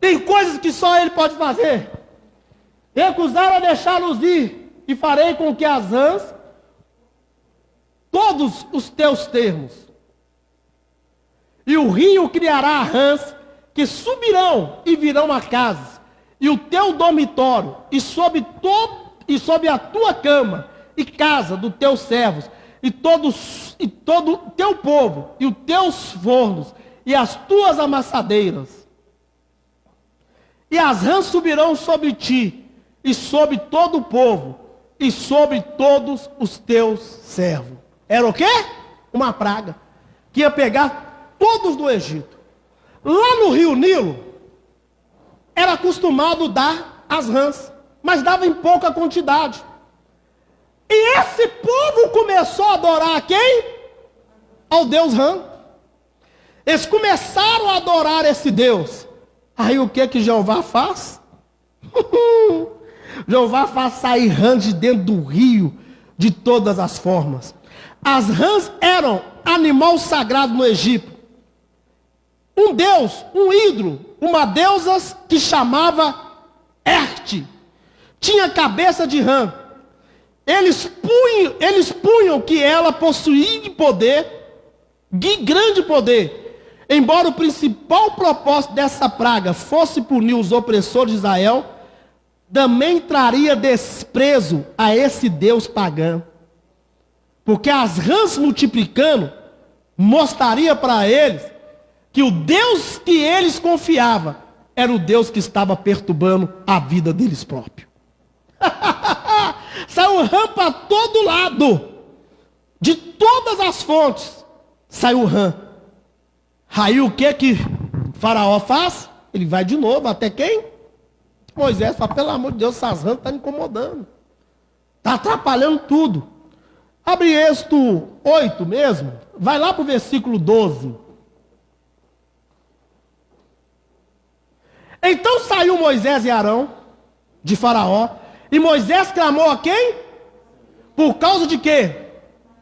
Tem coisas que só Ele pode fazer. Recusaram a deixá-los ir, e farei com que as rãs, todos os teus termos, e o rio criará rãs que subirão e virão a casas, e o teu dormitório, e sob a tua cama, e casa dos teus servos, e todo o teu povo, e os teus fornos, e as tuas amassadeiras. E as rãs subirão sobre ti, e sobre todo o povo, e sobre todos os teus servos. Era o quê? Uma praga, que ia pegar todos do Egito. Lá no rio Nilo, era acostumado dar as rãs, mas dava em pouca quantidade. E esse povo começou a adorar a quem? Ao Deus rã. Eles começaram a adorar esse Deus. Aí o que Jeová faz? Jeová faz sair rãs de dentro do rio de todas as formas. As rãs eram animal sagrado no Egito. Um deus, um ídolo, uma deusa que chamava Erte, tinha cabeça de rã. Eles punham que ela possuía de grande poder. Embora o principal propósito dessa praga fosse punir os opressores de Israel, também traria desprezo a esse Deus pagão. Porque as rãs multiplicando, mostraria para eles que o Deus que eles confiavam era o Deus que estava perturbando a vida deles próprios. Saiu rã para todo lado, de todas as fontes, saiu rã. Aí o que Faraó faz? Ele vai de novo, até quem? Moisés fala, pelo amor de Deus, essas rãs estão incomodando. Está atrapalhando tudo. Abre Êxodo 8 mesmo. Vai lá para o versículo 12. Então saiu Moisés e Arão de Faraó. E Moisés clamou a quem? Por causa de quê?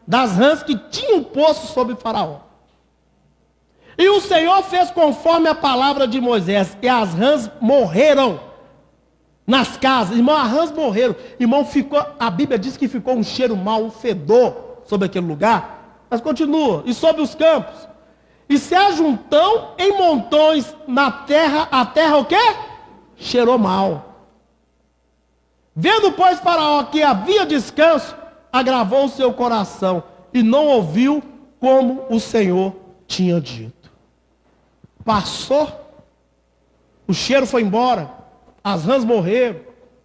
Das rãs que tinham posto sobre Faraó. E o Senhor fez conforme a palavra de Moisés. E as rãs morreram nas casas. Irmão, as rãs morreram. Irmão, a Bíblia diz que ficou um cheiro mau, um fedor sobre aquele lugar. Mas continua. E sobre os campos. E se ajuntam em montões na terra. A terra o quê? Cheirou mal. Vendo, pois, Faraó que havia descanso, agravou o seu coração e não ouviu como o Senhor tinha dito. Passou, o cheiro foi embora, as rãs morreram,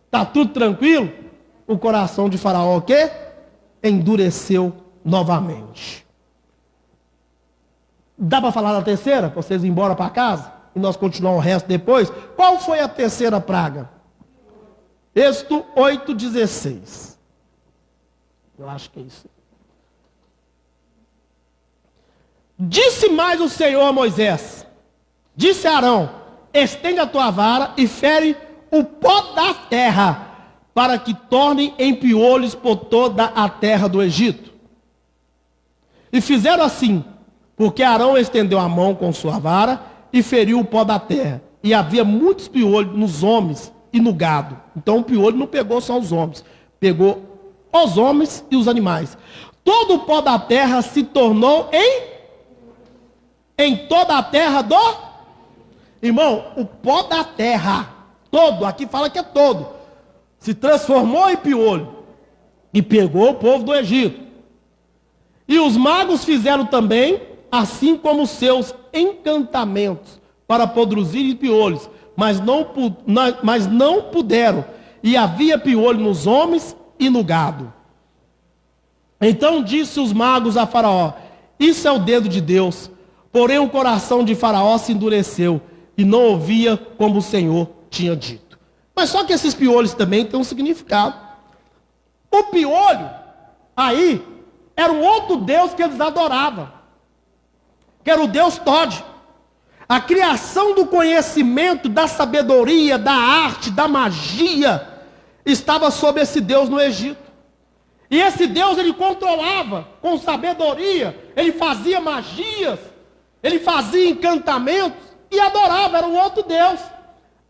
está tudo tranquilo. O coração de Faraó o quê? Endureceu novamente. Dá para falar da terceira? Para vocês ir embora para casa? E nós continuamos o resto depois? Qual foi a terceira praga? Êxodo 8,16. Eu acho que é isso. Disse mais o Senhor a Moisés. Disse a Arão, estende a tua vara e fere o pó da terra, para que torne em piolhos por toda a terra do Egito. E fizeram assim, porque Arão estendeu a mão com sua vara e feriu o pó da terra. E havia muitos piolhos nos homens e no gado. Então o piolho não pegou só os homens, pegou os homens e os animais. Todo o pó da terra se tornou em toda a terra do... Irmão, o pó da terra, todo, aqui fala que é todo, se transformou em piolho e pegou o povo do Egito. E os magos fizeram também, assim como os seus encantamentos, para produzir piolhos, mas não puderam, e havia piolho nos homens e no gado. Então disse os magos a Faraó, isso é o dedo de Deus. Porém o coração de Faraó se endureceu, e não ouvia como o Senhor tinha dito. Mas só que esses piolhos também têm um significado. O piolho, aí, era um outro Deus que eles adoravam, que era o Deus Todd. A criação do conhecimento, da sabedoria, da arte, da magia, estava sob esse Deus no Egito. E esse Deus, ele controlava com sabedoria, ele fazia magias, ele fazia encantamentos e adorava, era um outro Deus.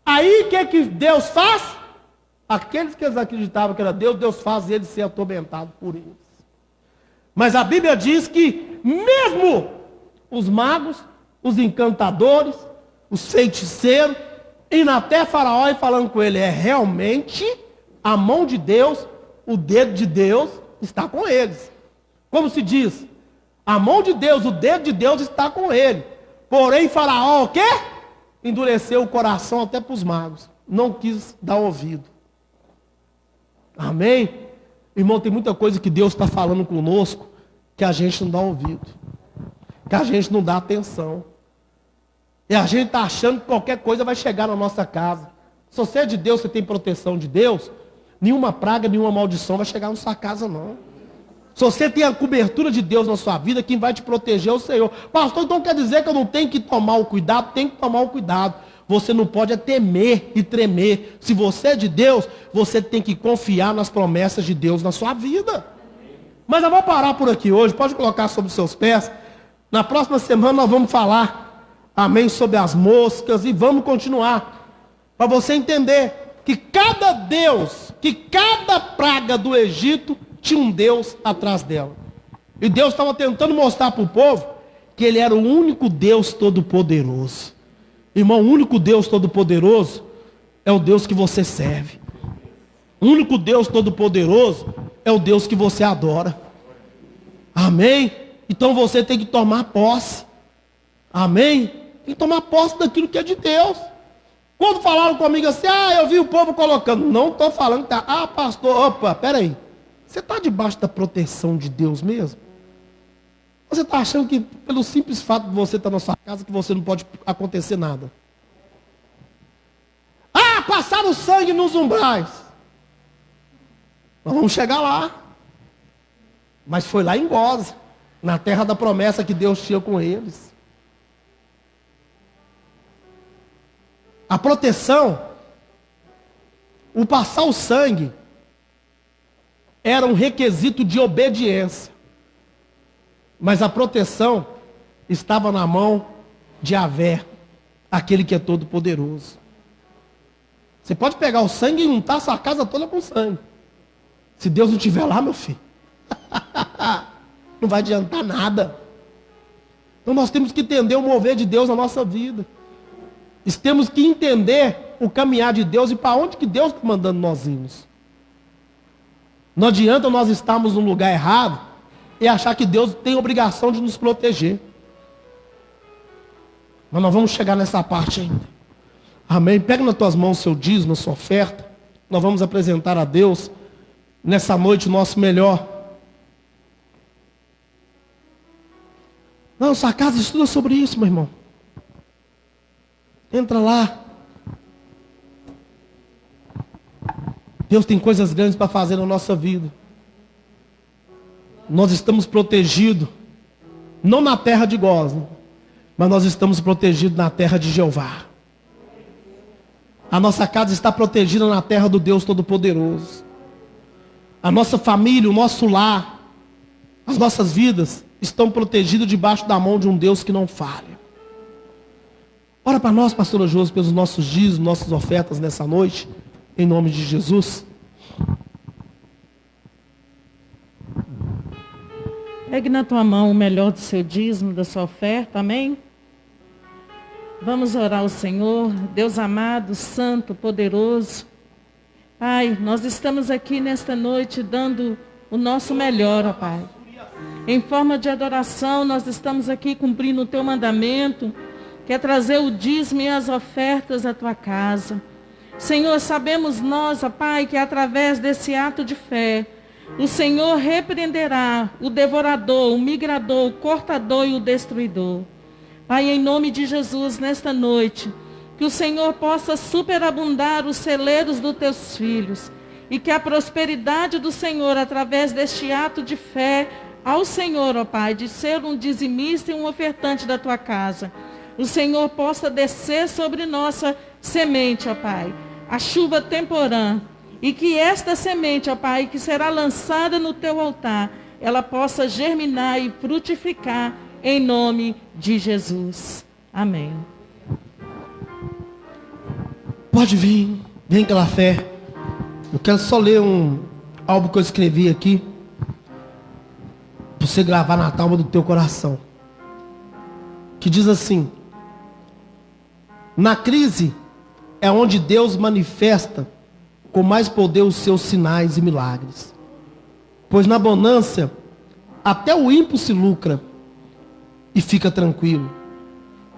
Aí o que Deus faz? Aqueles que eles acreditavam que era Deus, Deus faz eles ser atormentados por eles. Mas a Bíblia diz que mesmo os magos, os encantadores, os feiticeiros, indo até Faraó e falando com ele, é realmente a mão de Deus, o dedo de Deus está com eles. Como se diz, a mão de Deus, o dedo de Deus está com ele. Porém Faraó o quê? Endureceu o coração até para os magos. Não quis dar ouvido. Amém? Irmão, tem muita coisa que Deus está falando conosco que a gente não dá ouvido. Que a gente não dá atenção. E a gente está achando que qualquer coisa vai chegar na nossa casa. Se você é de Deus, você tem proteção de Deus, nenhuma praga, nenhuma maldição vai chegar na sua casa, não. Se você tem a cobertura de Deus na sua vida, quem vai te proteger é o Senhor. Pastor, então quer dizer que eu não tenho que tomar o cuidado? Tem que tomar o cuidado. Você não pode é temer e tremer. Se você é de Deus, você tem que confiar nas promessas de Deus na sua vida. Mas eu vou parar por aqui hoje. Pode colocar sobre os seus pés. Na próxima semana nós vamos falar, amém, sobre as moscas e vamos continuar. Para você entender que cada Deus, que cada praga do Egito tinha um Deus atrás dela. E Deus estava tentando mostrar para o povo que Ele era o único Deus todo-poderoso. Irmão, o único Deus todo-poderoso é o Deus que você serve. O único Deus todo-poderoso é o Deus que você adora. Amém? Então você tem que tomar posse. Amém? Tem que tomar posse daquilo que é de Deus. Quando falaram comigo assim, eu vi o povo colocando. Não estou falando que está. Pastor, opa, peraí. Você está debaixo da proteção de Deus mesmo? Você está achando que pelo simples fato de você estar na sua casa, que você não pode acontecer nada? Passaram sangue nos umbrais. Nós vamos chegar lá. Mas foi lá em Goza, na terra da promessa que Deus tinha com eles. A proteção, o passar o sangue, era um requisito de obediência. Mas a proteção estava na mão de Yahvé, aquele que é todo poderoso. Você pode pegar o sangue e untar sua casa toda com sangue. Se Deus não estiver lá, meu filho, não vai adiantar nada. Então nós temos que entender o mover de Deus na nossa vida. Temos que entender o caminhar de Deus e para onde que Deus está mandando nós irmos. Não adianta nós estarmos num lugar errado e achar que Deus tem obrigação de nos proteger. Mas nós vamos chegar nessa parte ainda. Amém? Pega nas tuas mãos o seu dízimo, a sua oferta. Nós vamos apresentar a Deus nessa noite o nosso melhor. Não, sua casa estuda sobre isso, meu irmão. Entra lá. Deus tem coisas grandes para fazer na nossa vida. Nós estamos protegidos, não na terra de Goza, mas nós estamos protegidos na terra de Jeová. A nossa casa está protegida na terra do Deus Todo-Poderoso. A nossa família, o nosso lar, as nossas vidas estão protegidas debaixo da mão de um Deus que não falha. Ora para nós, pastora Josi, pelos nossos dízimos, nossas ofertas nessa noite, em nome de Jesus. Pegue na tua mão o melhor do seu dízimo, da sua oferta, amém? Vamos orar ao Senhor. Deus amado, santo, poderoso. Pai, nós estamos aqui nesta noite dando o nosso melhor, ó Pai. Em forma de adoração, nós estamos aqui cumprindo o teu mandamento, que é trazer o dízimo e as ofertas à tua casa. Senhor, sabemos nós, ó Pai, que através desse ato de fé, o Senhor repreenderá o devorador, o migrador, o cortador e o destruidor. Pai, em nome de Jesus, nesta noite, que o Senhor possa superabundar os celeiros dos teus filhos e que a prosperidade do Senhor, através deste ato de fé ao Senhor, ó Pai, de ser um dizimista e um ofertante da tua casa, o Senhor possa descer sobre nossa semente, ó Pai, a chuva temporã, e que esta semente, ó Pai, que será lançada no teu altar, ela possa germinar e frutificar em nome de Jesus. Amém. Pode vir, vem pela fé. Eu quero só ler algo que eu escrevi aqui, para você gravar na tábua do teu coração, que diz assim: na crise é onde Deus manifesta com mais poder os seus sinais e milagres, pois na bonança até o ímpio se lucra e fica tranquilo,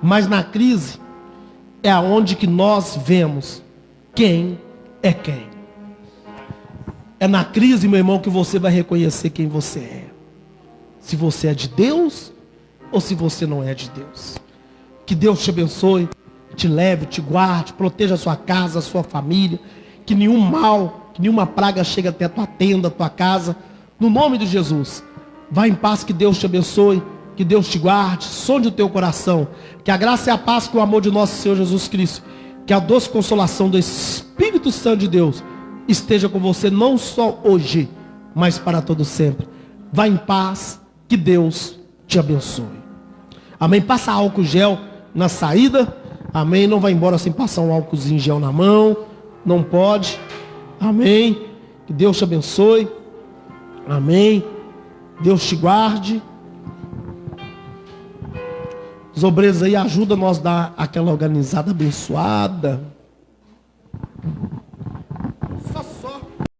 mas na crise é aonde que nós vemos quem é quem. É na crise, meu irmão, que você vai reconhecer quem você é, se você é de Deus ou se você não é de Deus. Que Deus te abençoe, te leve, te guarde, proteja a sua casa, a sua família, que nenhum mal, que nenhuma praga chegue até a tua tenda, a tua casa, no nome de Jesus. Vá em paz, que Deus te abençoe, Que Deus te guarde, sonde o teu coração. Que a graça e a paz, que o amor de nosso Senhor Jesus Cristo, que a doce consolação do Espírito Santo de Deus esteja com você não só hoje, mas para todo sempre. Vá em paz, que Deus te abençoe. Amém. Passa álcool gel na saída. Amém. Não vai embora sem passar um álcoolzinho gel na mão. Não pode. Amém. Que Deus te abençoe. Amém. Deus te guarde. Os obreiros aí ajudam nós a dar aquela organizada abençoada.